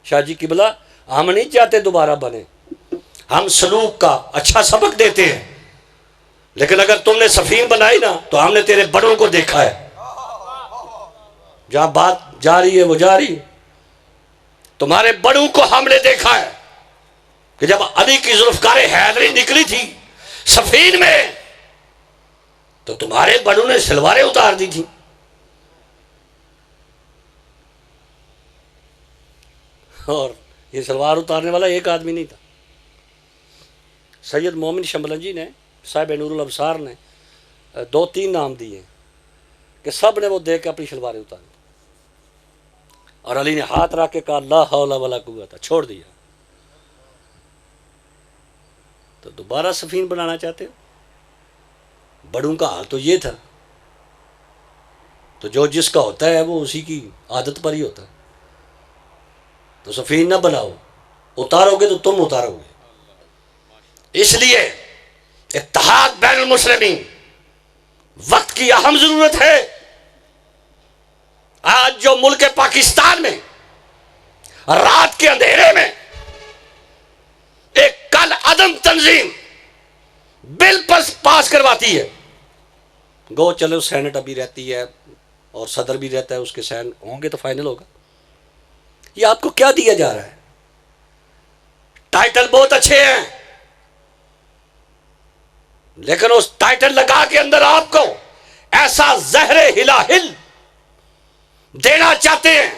شاہ جی قبلہ، ہم نہیں چاہتے دوبارہ بنے، ہم سلوک کا اچھا سبق دیتے ہیں، لیکن اگر تم نے سفین بنائی نا تو ہم نے تیرے بڑوں کو دیکھا ہے، جہاں بات جا رہی ہے وہ جا رہی ہے، تمہارے بڑوں کو ہم نے دیکھا ہے کہ جب علی کی ذوالفقار حیدری نکلی تھی صفین میں تو تمہارے بڑوں نے سلواریں اتار دی تھی. اور یہ سلوار اتارنے والا ایک آدمی نہیں تھا. سید مومن شملنجی نے صاحب نور الابصار نے 2-3 نام دیے کہ سب نے وہ دیکھ کے اپنی شلواریں اتاری اور علی نے ہاتھ رکھ کے کہا لا حول ولا قوت، چھوڑ دیا. تو دوبارہ سفین بنانا چاہتے ہو؟ بڑوں کا حال تو یہ تھا. تو جو جس کا ہوتا ہے وہ اسی کی عادت پر ہی ہوتا ہے. تو سفین نہ بناؤ، اتارو گے تو تم اتارو گے. اس لیے اتحاد بین المسلمین وقت کی اہم ضرورت ہے. آج جو ملک پاکستان میں رات کے اندھیرے میں ایک کل عدم تنظیم بل پاس کرواتی ہے، گو چلو سینٹ ابھی رہتی ہے اور صدر بھی رہتا ہے، اس کے سین ہوں گے تو فائنل ہوگا. یہ آپ کو کیا دیا جا رہا ہے؟ ٹائٹل بہت اچھے ہیں لیکن اس ٹائٹل لگا کے اندر آپ کو ایسا زہر ہلاہل دینا چاہتے ہیں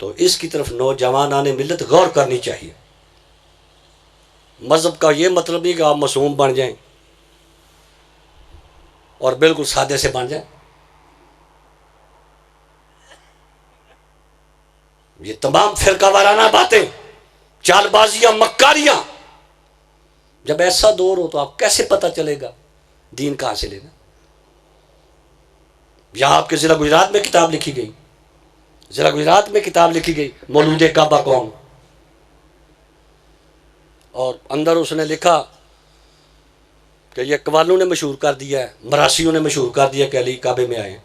تو اس کی طرف نوجوانان ملت غور کرنی چاہیے. مذہب کا یہ مطلب نہیں کہ آپ معصوم بن جائیں اور بالکل سادے سے بن جائیں. یہ تمام فرقہ وارانہ باتیں، چال بازیاں، مکاریاں، جب ایسا دور ہو تو آپ کیسے پتہ چلے گا دین کہاں سے لینا؟ یہاں آپ کے ضلع گجرات میں کتاب لکھی گئی، ضلع گجرات میں کتاب لکھی گئی مولود کعبہ کون، اور اندر اس نے لکھا کہ یہ قوالوں نے مشہور کر دیا ہے، مراسیوں نے مشہور کر دیا کہ علی کعبے میں آئے.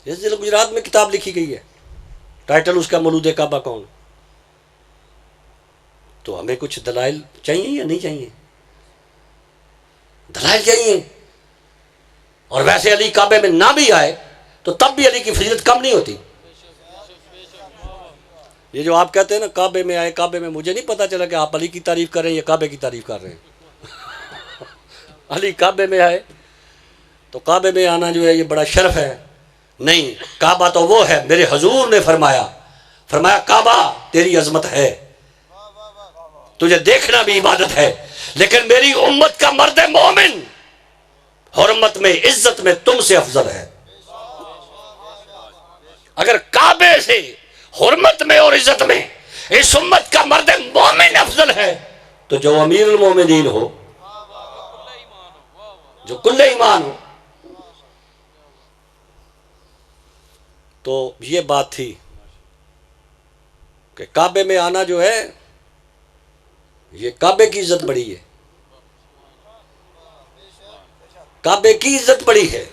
یہ ضلع گجرات میں کتاب لکھی گئی ہے، ٹائٹل اس کا مولود کعبہ کون. تو ہمیں کچھ دلائل چاہیے یا نہیں چاہیے؟ دلائل چاہیے. اور ویسے علی کعبے میں نہ بھی آئے تو تب بھی علی کی فضیلت کم نہیں ہوتی. یہ جو آپ کہتے ہیں نا کعبے میں آئے، کعبے میں، مجھے نہیں پتا چلا کہ آپ علی کی تعریف کر رہے ہیں یا کعبے کی تعریف کر رہے ہیں. علی کعبے میں آئے تو کعبے میں آنا جو ہے یہ بڑا شرف ہے. نہیں، کعبہ تو وہ ہے، میرے حضور نے فرمایا کعبہ تیری عظمت ہے، تجھے دیکھنا بھی عبادت ہے، لیکن میری امت کا مرد مومن حرمت میں، عزت میں تم سے افضل ہے. اگر کعبے سے حرمت میں اور عزت میں اس امت کا مرد مومن افضل ہے تو جو امیر المومنین ہو، جو کل ایمان ہو. تو یہ بات تھی کہ کعبے میں آنا جو ہے یہ کعبے کی عزت بڑی ہے، کعبے کی عزت بڑی ہے.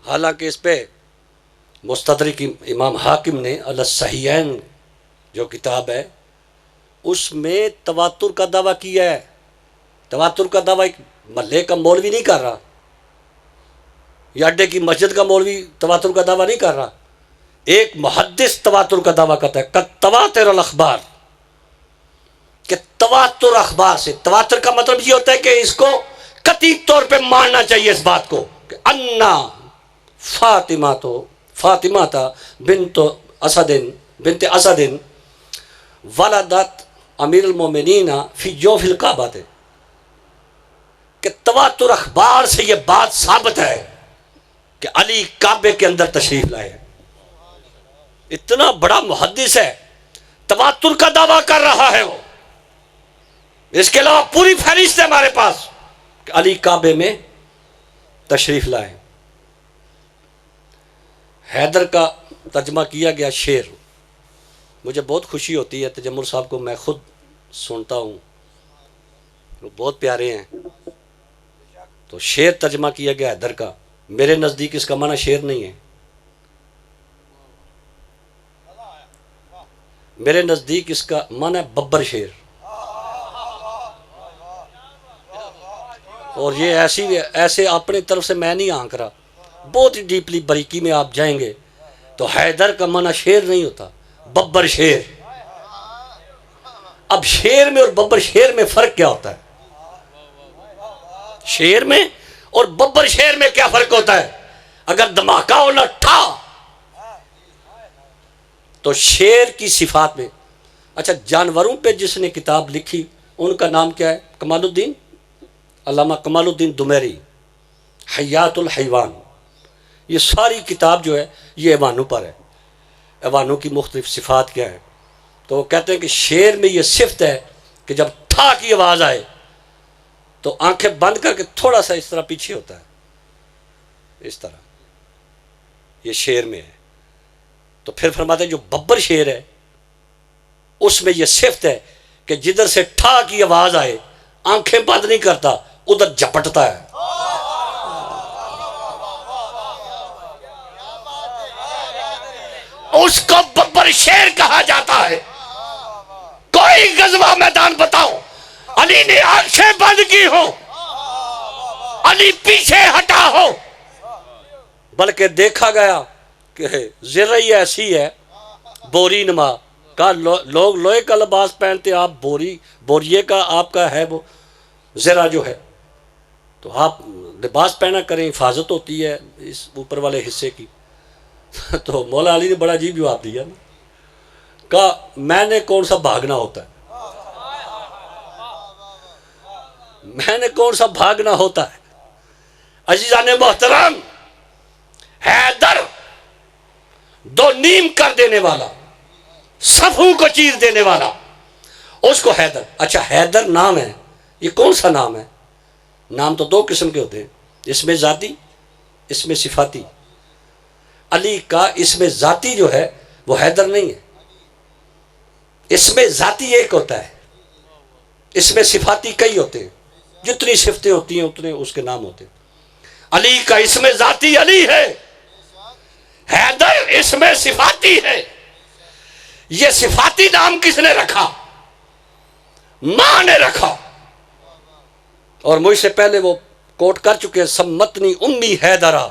حالانکہ اس پہ مستدرک امام حاکم نے علی الصحیحین جو کتاب ہے اس میں تواتر کا دعویٰ کیا ہے. تواتر کا دعویٰ ایک محلے کا مولوی نہیں کر رہا یا اڈے کی مسجد کا مولوی تواتر کا دعویٰ نہیں کر رہا، ایک محدث تواتر کا دعویٰ کرتا ہے. تواتر الاخبار، کہ تواتر اخبار سے، تواتر کا مطلب یہ ہوتا ہے کہ اس کو قطعی طور پہ ماننا چاہیے اس بات کو کہ انا فاطمہ بنت اسد ولدت امیر المومنین فی جوف الکعبہ، کہ تواتر اخبار سے یہ بات ثابت ہے کہ علی کعبے کے اندر تشریف لائے. اتنا بڑا محدث ہے، تواتر کا دعویٰ کر رہا ہے وہ. اس کے علاوہ پوری فہرست ہے ہمارے پاس کہ علی کعبے میں تشریف لائے. حیدر کا ترجمہ کیا گیا شعر، مجھے بہت خوشی ہوتی ہے تجمل صاحب کو میں خود سنتا ہوں، وہ بہت پیارے ہیں. تو شعر ترجمہ کیا گیا حیدر کا، میرے نزدیک اس کا معنی شعر نہیں ہے، میرے نزدیک اس کا معنی ہے ببر شعر. اور یہ ایسے اپنے طرف سے میں نہیں آنک رہا، بہت ہی ڈیپلی باریکی میں آپ جائیں گے تو حیدر کا معنی شیر نہیں ہوتا، ببر شیر۔ اب شیر میں اور ببر شیر میں فرق کیا ہوتا ہے؟ شیر میں اور ببر شیر میں کیا فرق ہوتا ہے؟ اگر دھماکہ ہونا ٹھا تو شیر کی صفات میں، اچھا جانوروں پہ جس نے کتاب لکھی ان کا نام کیا ہے؟ کمال الدین، علامہ کمال الدین دمیری، حیات الحیوان۔ یہ ساری کتاب جو ہے یہ ایوانوں پر ہے، ایوانوں کی مختلف صفات کیا ہے۔ تو وہ کہتے ہیں کہ شیر میں یہ صفت ہے کہ جب ٹھا کی آواز آئے تو آنکھیں بند کر کے تھوڑا سا اس طرح پیچھے ہوتا ہے، اس طرح، یہ شیر میں ہے۔ تو پھر فرماتے ہیں جو ببر شیر ہے اس میں یہ صفت ہے کہ جدھر سے ٹھا کی آواز آئے آنکھیں بند نہیں کرتا، ادھر جھپٹتا ہے۔ اس کو ببر شیر کہا جاتا ہے۔ کوئی غزوہ میدان بتاؤ علی نے آنکھیں بند کی ہو، علی پیچھے ہٹا ہو، بلکہ دیکھا گیا کہ زرعی ایسی ہے بوری نما، کہا لوگ لوہے کا لباس پہنتے، آپ بوریے کا آپ کا ہے وہ زرع جو ہے، تو آپ لباس پہنا کریں، حفاظت ہوتی ہے اس اوپر والے حصے کی۔ تو مولا علی نے بڑا عجیب جواب دیا نا، کہا میں نے کون سا بھاگنا ہوتا ہے، میں نے کون سا بھاگنا ہوتا ہے۔ عزیزان محترم، حیدر دو نیم کر دینے والا، صفوں کو چیر دینے والا، اس کو حیدر۔ اچھا حیدر نام ہے، یہ کون سا نام ہے؟ نام تو دو قسم کے ہوتے ہیں، اس میں ذاتی، اس میں صفاتی۔ علی کا اس میں ذاتی جو ہے وہ حیدر نہیں ہے، اس میں ذاتی ایک ہوتا ہے، اس میں صفاتی کئی ہوتے ہیں، جتنی صفتیں ہوتی ہیں اتنے اس کے نام ہوتے ہیں۔ علی کا اس میں ذاتی علی ہے، حیدر اس میں صفاتی ہے۔ یہ صفاتی نام کس نے رکھا؟ ماں نے رکھا، اور مجھ سے پہلے وہ کوٹ کر چکے ہیں، سمتنی امی حیدرہ،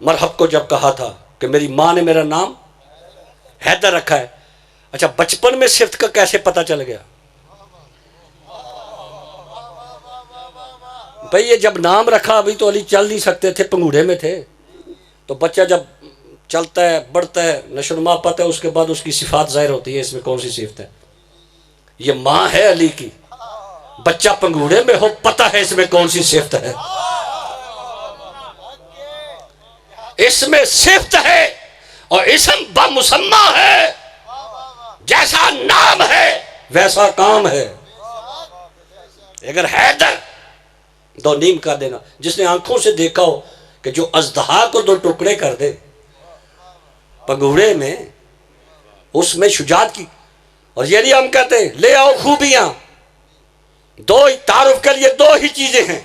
مرحب کو جب کہا تھا کہ میری ماں نے میرا نام حیدر رکھا ہے۔ اچھا بچپن میں صفت کا کیسے پتہ چل گیا؟ بھئی یہ جب نام رکھا، ابھی تو علی چل نہیں سکتے تھے، پنگوڑے میں تھے، تو بچہ جب چلتا ہے، بڑھتا ہے، نشوونما پاتا ہے، اس کے بعد اس کی صفات ظاہر ہوتی ہے، اس میں کون سی صفت ہے۔ یہ ماں ہے علی کی، بچہ پنگوڑے میں ہو، پتہ ہے اس میں کون سی صفت ہے۔ اس میں صفت ہے اور اسم بمسمہ ہے، جیسا نام ہے ویسا کام ہے۔ اگر حیدر دو نیم کر دینا، جس نے آنکھوں سے دیکھا ہو کہ جو اژدہا کو دو ٹکڑے کر دے پنگوڑے میں، اس میں شجاعت کی، اور یہ نہیں ہم کہتے ہیں لے آؤ خوبیاں، دو ہی تعارف کے لیے دو ہی چیزیں ہیں،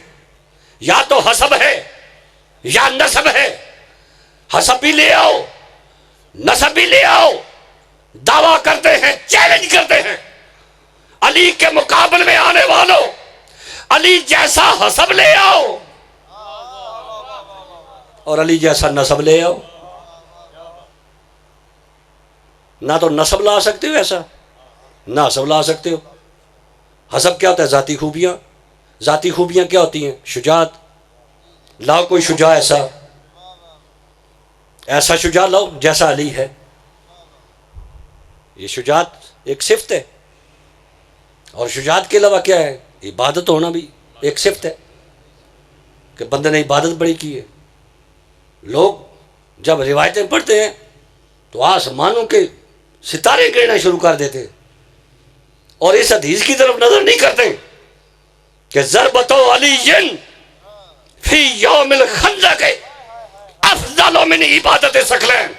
یا تو حسب ہے یا نسب ہے۔ حسب بھی لے آؤ، نسب بھی لے آؤ، دعویٰ کرتے ہیں، چیلنج کرتے ہیں، علی کے مقابل میں آنے والوں علی جیسا حسب لے آؤ اور علی جیسا نسب لے آؤ۔ نہ تو نسب لا سکتے ہو ایسا، نہ حسب لا سکتے ہو۔ حسب کیا ہوتا ہے؟ ذاتی خوبیاں۔ ذاتی خوبیاں کیا ہوتی ہیں؟ شجاعت۔ لاؤ کوئی شجاع ایسا شجاع لاؤ جیسا علی ہے۔ یہ شجاعت ایک صفت ہے، اور شجاعت کے علاوہ کیا ہے؟ عبادت ہونا بھی ایک صفت ہے، کہ بندے نے عبادت بڑی کی ہے۔ لوگ جب روایتیں پڑھتے ہیں تو آسمانوں کے ستارے گرنا شروع کر دیتے ہیں، اور اس حدیث کی طرف نظر نہیں کرتے کہ ضربت علی فی یوم الخندق افضل من عبادت ثقلین،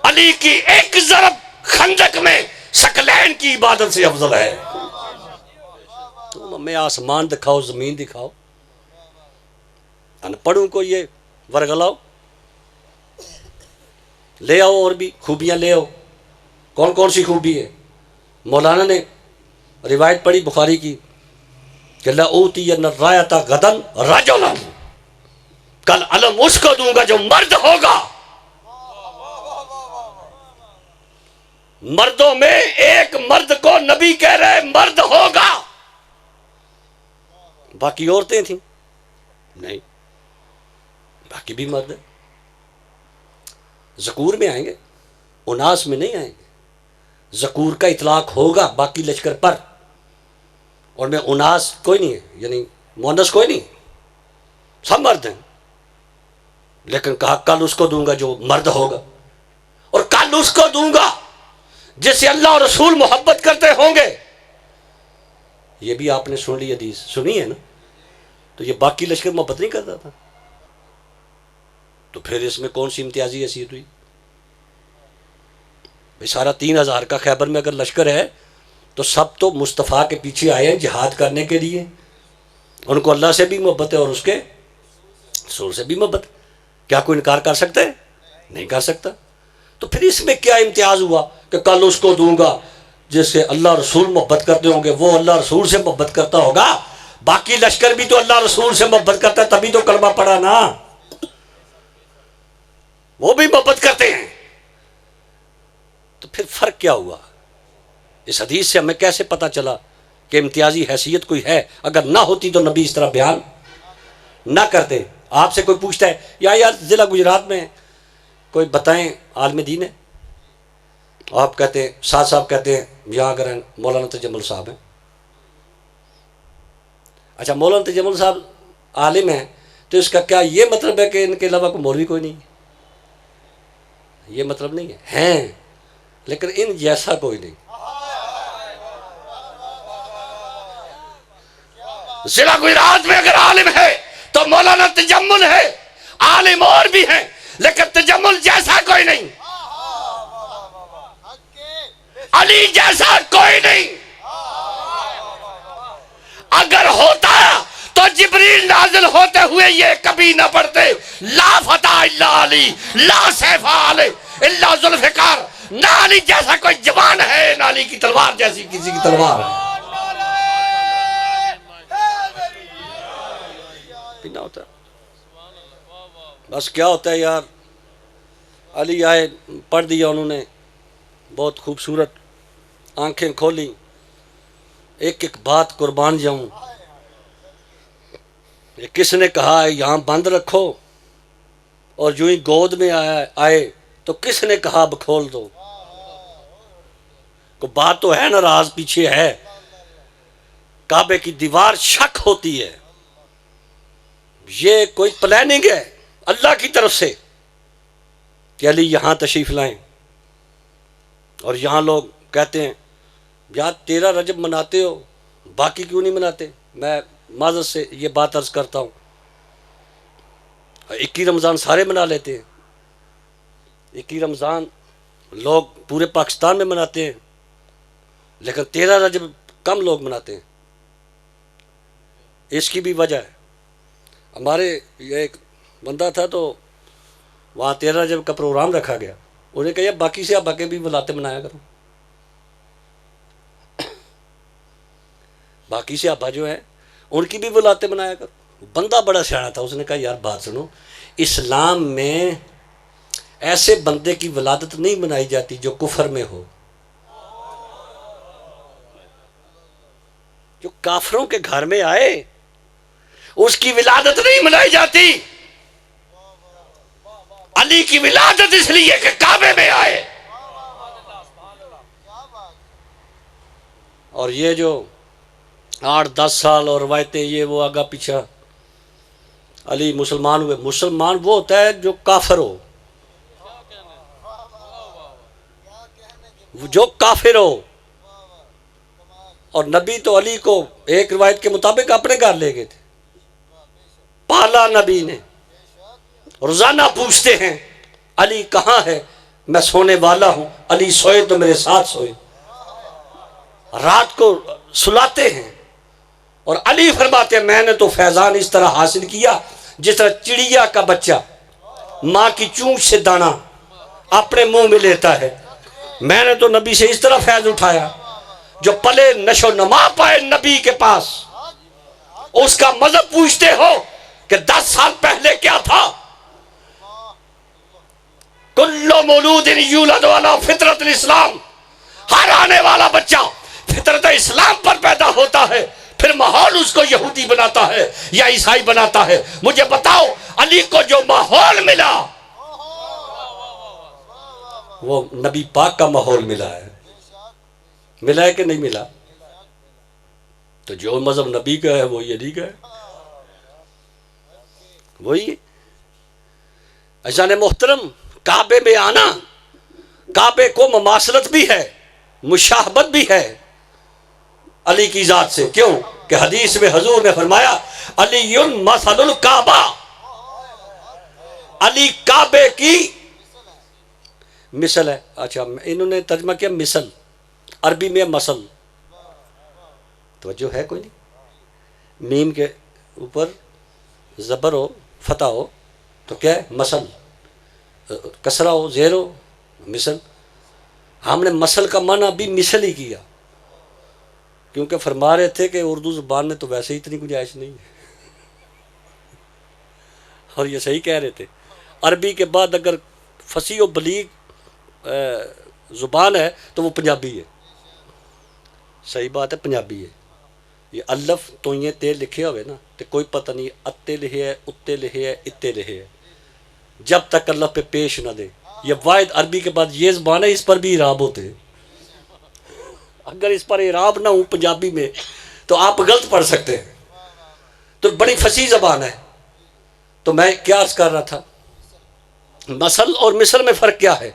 علی کی ایک ضرب خندق میں ثقلین کی عبادت سے افضل ہے۔ تم ہمیں آسمان دکھاؤ، زمین دکھاؤ، ان پڑھوں کو یہ ورگلاؤ، لے آؤ اور بھی خوبیاں لے آؤ۔ کون کون سی خوبی ہے؟ مولانا نے روایت پڑھی بخاری کی کہ لَأُوتِيَنَّ الرَّایَةَ غَدًا رَجُلًا، کل علم اس کو دوں گا جو مرد ہوگا. مردوں میں ایک مرد کو نبی کہہ رہے مرد ہوگا. باقی عورتیں تھیں نہیں، باقی بھی مرد ہیں. ذکور میں آئیں گے، اناس میں نہیں آئیں گے. ذکور کا اطلاق ہوگا باقی لشکر پر، اور میں اناس کوئی نہیں ہے، یعنی مؤنث کوئی نہیں، سب مرد ہیں. لیکن کہا کل اس کو دوں گا جو مرد ہوگا، اور کل اس کو دوں گا جس سے اللہ اور رسول محبت کرتے ہوں گے. یہ بھی آپ نے سن لی حدیث، سنی ہے نا. تو یہ باقی لشکر محبت نہیں کرتا تھا، تو پھر اس میں کون سی امتیازی حیثیت ہوئی؟ سارا 3000 کا خیبر میں اگر لشکر ہے تو سب تو مصطفیٰ کے پیچھے آئے ہیں جہاد کرنے کے لیے. ان کو اللہ سے بھی محبت ہے اور اس کے رسول سے بھی محبت. کیا کوئی انکار کر سکتا ہے؟ نہیں کر سکتا. تو پھر اس میں کیا امتیاز ہوا کہ کل اس کو دوں گا جس سے اللہ رسول محبت کرتے ہوں گے، وہ اللہ رسول سے محبت کرتا ہوگا. باقی لشکر بھی تو اللہ رسول سے محبت کرتا ہے، تبھی تو کلمہ پڑھا نا. وہ بھی محبت کرتے ہیں. تو پھر فرق کیا ہوا؟ اس حدیث سے ہمیں کیسے پتا چلا کہ امتیازی حیثیت کوئی ہے؟ اگر نہ ہوتی تو نبی اس طرح بیان نہ کرتے. آپ سے کوئی پوچھتا ہے یا ضلع گجرات میں کوئی بتائیں عالم دین ہے، آپ کہتے ہیں سعد صاحب کہتے ہیں یہاں اگر ہیں مولانا تجمل صاحب ہیں. اچھا مولانا تجمل صاحب عالم ہیں تو اس کا کیا یہ مطلب ہے کہ ان کے علاوہ کوئی مولوی کوئی نہیں؟ یہ مطلب نہیں ہے، ہیں لیکن ان جیسا کوئی نہیں. ضلع گجرات میں اگر عالم ہے تو مولانا تجمل ہے. عالم اور بھی ہیں لیکن تجمل جیسا کوئی نہیں، علی جیسا کوئی نہیں. اگر ہوتا تو جبریل نازل ہوتے ہوئے یہ کبھی نہ پڑھتے لا فتح الا علی، لا سیف علی الا ذوالفقار. نہ علی جیسا کوئی جوان ہے، نہ علی کی تلوار جیسی کسی کی تلوار ہے. نہ ہوتا. بس کیا ہوتا ہے یار، علی آئے پڑھ دیا انہوں نے، بہت خوبصورت آنکھیں کھولی، ایک ایک بات قربان جاؤں. کس نے کہا ہے یہاں بند رکھو، اور جو ہی گود میں آئے تو کس نے کہا اب کھول دو. کو بات تو ہے نا، راز پیچھے ہے. کعبے کی دیوار شک ہوتی ہے، یہ کوئی پلاننگ ہے اللہ کی طرف سے کہ علی یہاں تشریف لائیں. اور یہاں لوگ کہتے ہیں یار 13 رجب مناتے ہو، باقی کیوں نہیں مناتے؟ میں معذرت سے یہ بات عرض کرتا ہوں، 21 رمضان سارے منا لیتے ہیں. 21 رمضان لوگ پورے پاکستان میں مناتے ہیں، لیکن 13 رجب کم لوگ مناتے ہیں. اس کی بھی وجہ ہے. ہمارے یہ ایک بندہ تھا تو وہاں 13 رجب کا پروگرام رکھا گیا. انہوں نے کہا یہ باقی سے آپ کے بھی ولادتیں منایا کرو. باقی سے ابا جو ہیں ان کی بھی ولادتیں منایا کرو. بندہ بڑا سیانا تھا، اس نے کہا یار بات سنو، اسلام میں ایسے بندے کی ولادت نہیں منائی جاتی جو کفر میں ہو. جو کافروں کے گھر میں آئے اس کی ولادت نہیں منائی جاتی. علی کی ولادت اس لیے کہ کعبے میں آئے. اور یہ جو 8-10 سال اور روایتیں یہ وہ آگا پیچھا، علی مسلمان ہوئے. مسلمان وہ ہوتا ہے جو کافر ہو، جو کافر ہو. اور نبی تو علی کو ایک روایت کے مطابق اپنے گھر لے گئے تھے، پالا نبی نے. روزانہ پوچھتے ہیں علی کہاں ہے؟ میں سونے والا ہوں. علی سوئے تو میرے ساتھ سوئے. رات کو سلاتے ہیں اور علی فرماتے ہیں میں نے تو فیضان اس طرح حاصل کیا جس طرح چڑیا کا بچہ ماں کی چونچ سے دانا اپنے منہ میں لیتا ہے. میں نے تو نبی سے اس طرح فیض اٹھایا. جو پلے نشو نما پائے نبی کے پاس، اس کا مذہب پوچھتے ہو کہ 10 سال پہلے کیا تھا؟ کل مولود یولد علی فطرت الاسلام، ہر آنے والا بچہ فطرت اسلام پر پیدا ہوتا ہے، پھر ماحول اس کو یہودی بناتا ہے یا عیسائی بناتا ہے۔ مجھے بتاؤ علی کو جو ماحول ملا وہ نبی پاک کا ماحول ملا ہے، ملا ہے کہ نہیں ملا؟ تو جو مذہب نبی کا ہے وہی علی کا ہے، وہی عزیزان محترم۔ کعبے میں آنا، کعبے کو مماثلت بھی ہے، مشابہت بھی ہے علی کی ذات سے۔ کیوں کہ حدیث میں حضور نے فرمایا علی مثل الکعبہ، علی کعبے کی مثل ہے۔ اچھا انہوں نے ترجمہ کیا مثل، عربی میں مثل، توجہ ہے کوئی نہیں؟ میم کے اوپر زبر ہو فتح ہو تو کیا ہے؟ مثل، کسرہ ہو زیر ہو مثل۔ ہم نے مثل کا معنی بھی مثل ہی کیا، کیونکہ فرما رہے تھے کہ اردو زبان میں تو ویسے ہی اتنی گنجائش نہیں ہے، اور یہ صحیح کہہ رہے تھے۔ عربی کے بعد اگر فصیح و بلیغ زبان ہے تو وہ پنجابی ہے، صحیح بات ہے، پنجابی ہے۔ یہ الف تو یہ تے لکھے ہوئے نا تو کوئی پتہ نہیں اتے لکھے ہے، اتے لکھے ہے، اتے لکھے ہے، جب تک اللہ پہ پیش نہ دے۔ یہ واحد عربی کے بعد یہ زبان ہے، اس پر بھی اعراب ہوتے ہیں۔ اگر اس پر اعراب نہ ہوں پنجابی میں تو آپ غلط پڑھ سکتے ہیں، تو بڑی فصیح زبان ہے۔ تو میں کیا عرض کر رہا تھا، مثل اور مثل میں فرق کیا ہے؟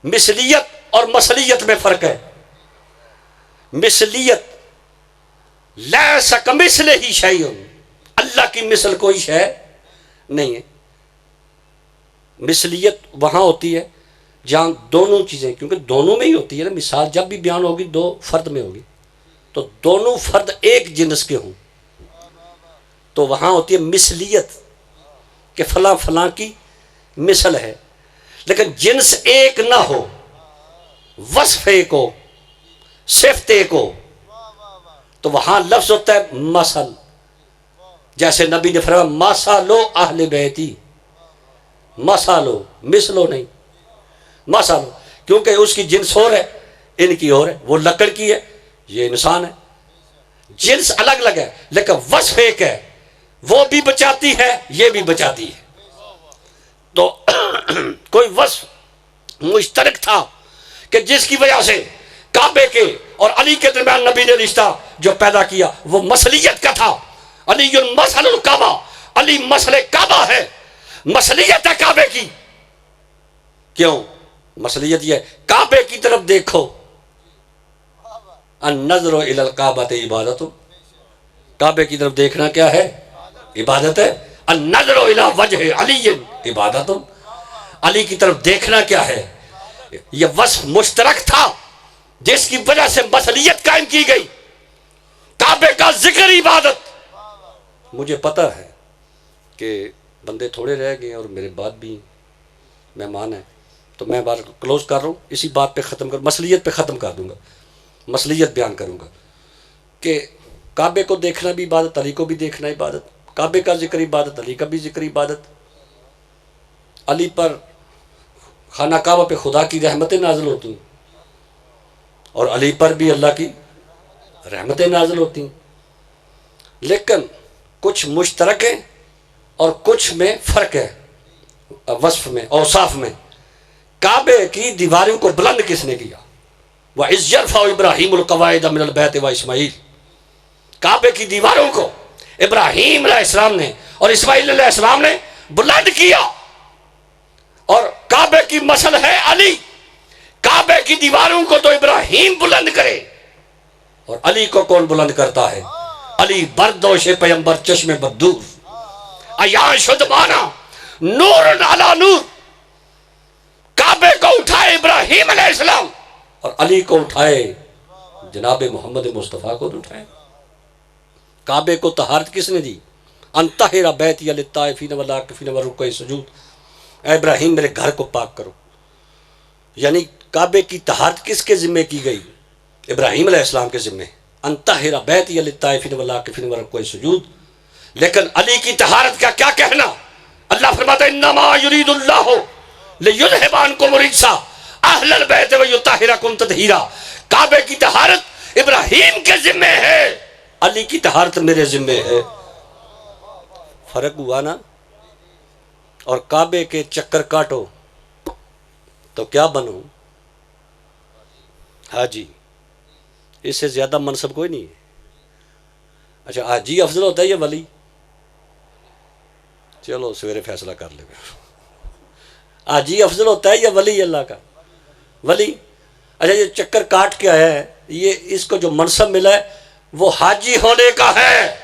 مثلیت اور مثلیت میں فرق ہے۔ مثلیت لیس کمثلہ شیء، اللہ کی مثل کوئی شے نہیں ہے۔ مثلیت وہاں ہوتی ہے جہاں دونوں چیزیں، کیونکہ دونوں میں ہی ہوتی ہے نا، مثال جب بھی بیان ہوگی دو فرد میں ہوگی، تو دونوں فرد ایک جنس کے ہوں تو وہاں ہوتی ہے مثلیت، کہ فلاں فلاں کی مثل ہے۔ لیکن جنس ایک نہ ہو، وصف ایک ہو، صفت ایک ہو، تو وہاں لفظ ہوتا ہے مثل۔ جیسے نبی نے فرمایا مثل اہل بیتی، مثلو مثلو نہیں، مثلو، کیونکہ اس کی جنس اور ہے، ان کی اور ہے، وہ لکڑ کی ہے، یہ انسان ہے، جنس الگ الگ ہے لیکن وصف ایک ہے، وہ بھی بچاتی ہے یہ بھی بچاتی ہے۔ تو کوئی وصف مشترک تھا کہ جس کی وجہ سے کعبے کے اور علی کے درمیان نبی نے رشتہ جو پیدا کیا وہ مثلیت کا تھا۔ علی مثل الکعبہ، علی مثل کعبہ ہے، مثلیت ہے کعبے کی۔ کیوں مثلیت یہ ہے؟ کعبے کی طرف دیکھو، النظر الی الکعبۃ عبادت، کعبے کی طرف دیکھنا کیا ہے؟ عبادت ہے۔ النظر الی وجہ علی عبادت، علی کی طرف دیکھنا کیا ہے؟ یہ وصف مشترک تھا جس کی وجہ سے مثلیت قائم کی گئی۔ کعبے کا ذکر عبادت۔ مجھے پتہ ہے کہ بندے تھوڑے رہ گئے اور میرے بعد بھی مہمان ہیں، تو میں بات کلوز کر رہا ہوں، اسی بات پہ ختم کر، مثلیت پہ ختم کر دوں گا، مثلیت بیان کروں گا کہ کعبے کو دیکھنا بھی عبادت، علی کو بھی دیکھنا عبادت، کعبے کا ذکر عبادت، علی کا بھی ذکر عبادت۔ علی پر خانہ کعبہ پہ خدا کی رحمتیں نازل ہوتی ہیں اور علی پر بھی اللہ کی رحمتیں نازل ہوتی ہیں، لیکن کچھ مشترک ہیں اور کچھ میں فرق ہے، وصف میں، اوصاف میں۔ کعبے کی دیواروں کو بلند کس نے کیا؟ وَإِذْ يَرْفَعُ إِبْرَاهِيمُ الْقَوَاعِدَ مِنَ الْبَيْتِ وَإِسْمَاعِيلُ، کعبے کی دیواروں کو ابراہیم علیہ السلام نے اور اسماعیل علیہ السلام نے بلند کیا، اور کعبے کی مثل ہے علی۔ کعبے کی دیواروں کو تو ابراہیم بلند کرے، اور علی کو کون بلند کرتا ہے؟ علی بردوش پیمبر چشم بدور، عیان شد مانا نور علی نور۔ کعبے کو اٹھائے ابراہیم علیہ السلام اور علی کو اٹھائے جناب محمد مصطفیٰ کو اٹھائے۔ کعبے کو طہارت کس نے دی؟ انطہر بیتی للطائفین والعاکفین والرکع السجود، اے ابراہیم میرے گھر کو پاک کرو۔ یعنی کعبے کی طہارت کس کے ذمہ کی گئی؟ ابراہیم علیہ السلام کے ذمہ۔ انطہر بیتی للطائفین والعاکفین والرکع السجود، لیکن علی کی طہارت کا کیا کہنا؟ اللہ فرماتا ہے انما یرید اللہ لیذھب عنکم الرجس اہل البیت ویطہرکم تطہیرا. کعبے کی طہارت ابراہیم کے ذمے ہے، علی کی طہارت میرے ذمے ہے. فرق ہوا نا؟ اور کعبے کے چکر کاٹو تو کیا بنو؟ حاجی. اس سے زیادہ منصب کوئی نہیں ہے. اچھا حاجی افضل ہوتا ہے یا ولی؟ چلو سویرے فیصلہ کر لیں. حاجی افضل ہوتا ہے یا ولی اللہ کا؟ ولی. اچھا یہ چکر کاٹ کے آیا ہے، یہ اس کو جو منصب ملا ہے وہ حاجی ہونے کا ہے،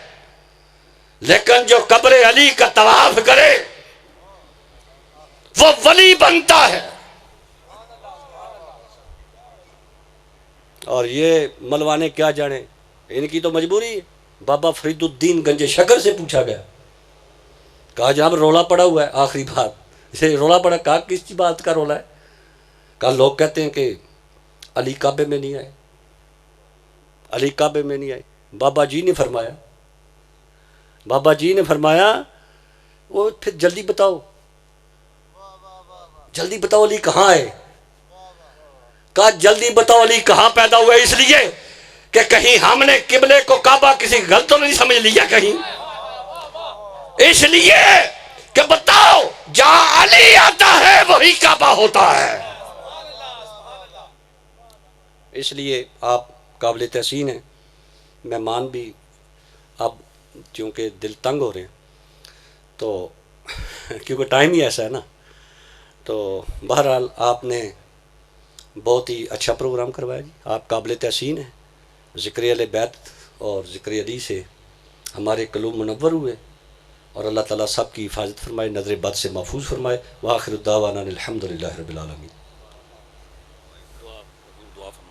لیکن جو قبر علی کا طواف کرے وہ ولی بنتا ہے. اور یہ ملوانے کیا جانے، ان کی تو مجبوری ہے. بابا فرید الدین گنج شکر سے پوچھا گیا، کہا جناب رولا پڑا ہوا ہے. آخری بات اسے رولا پڑا، کہا کس بات کا رولا ہے؟ کہا لوگ کہتے ہیں کہ علی کعبے میں نہیں آئے، علی کعبے میں نہیں آئے. بابا جی نے فرمایا، بابا جی نے فرمایا وہ پھر جلدی بتاؤ، جلدی بتاؤ علی کہاں ہے. کہا جلدی بتاؤ علی کہاں پیدا ہوا ہے، اس لیے کہ کہیں ہم نے قبلے کو کعبہ کسی غلط تو نہیں سمجھ لیا کہیں، اس لیے کہ بتاؤ جہاں علی آتا ہے وہی کعبہ ہوتا ہے. اس لیے آپ قابل تحسین ہیں. مہمان بھی اب چونکہ دل تنگ ہو رہے ہیں تو کیونکہ ٹائم ہی ایسا ہے نا، تو بہرحال آپ نے بہت ہی اچھا پروگرام کروایا جی. آپ قابل تحسین ہیں. ذکر اہل بیت اور ذکر علی سے ہمارے قلوب منور ہوئے، اور اللہ تعالیٰ سب کی حفاظت فرمائے، نظر بد سے محفوظ فرمائے. وآخر الدعوانا الحمدللہ رب العالمین.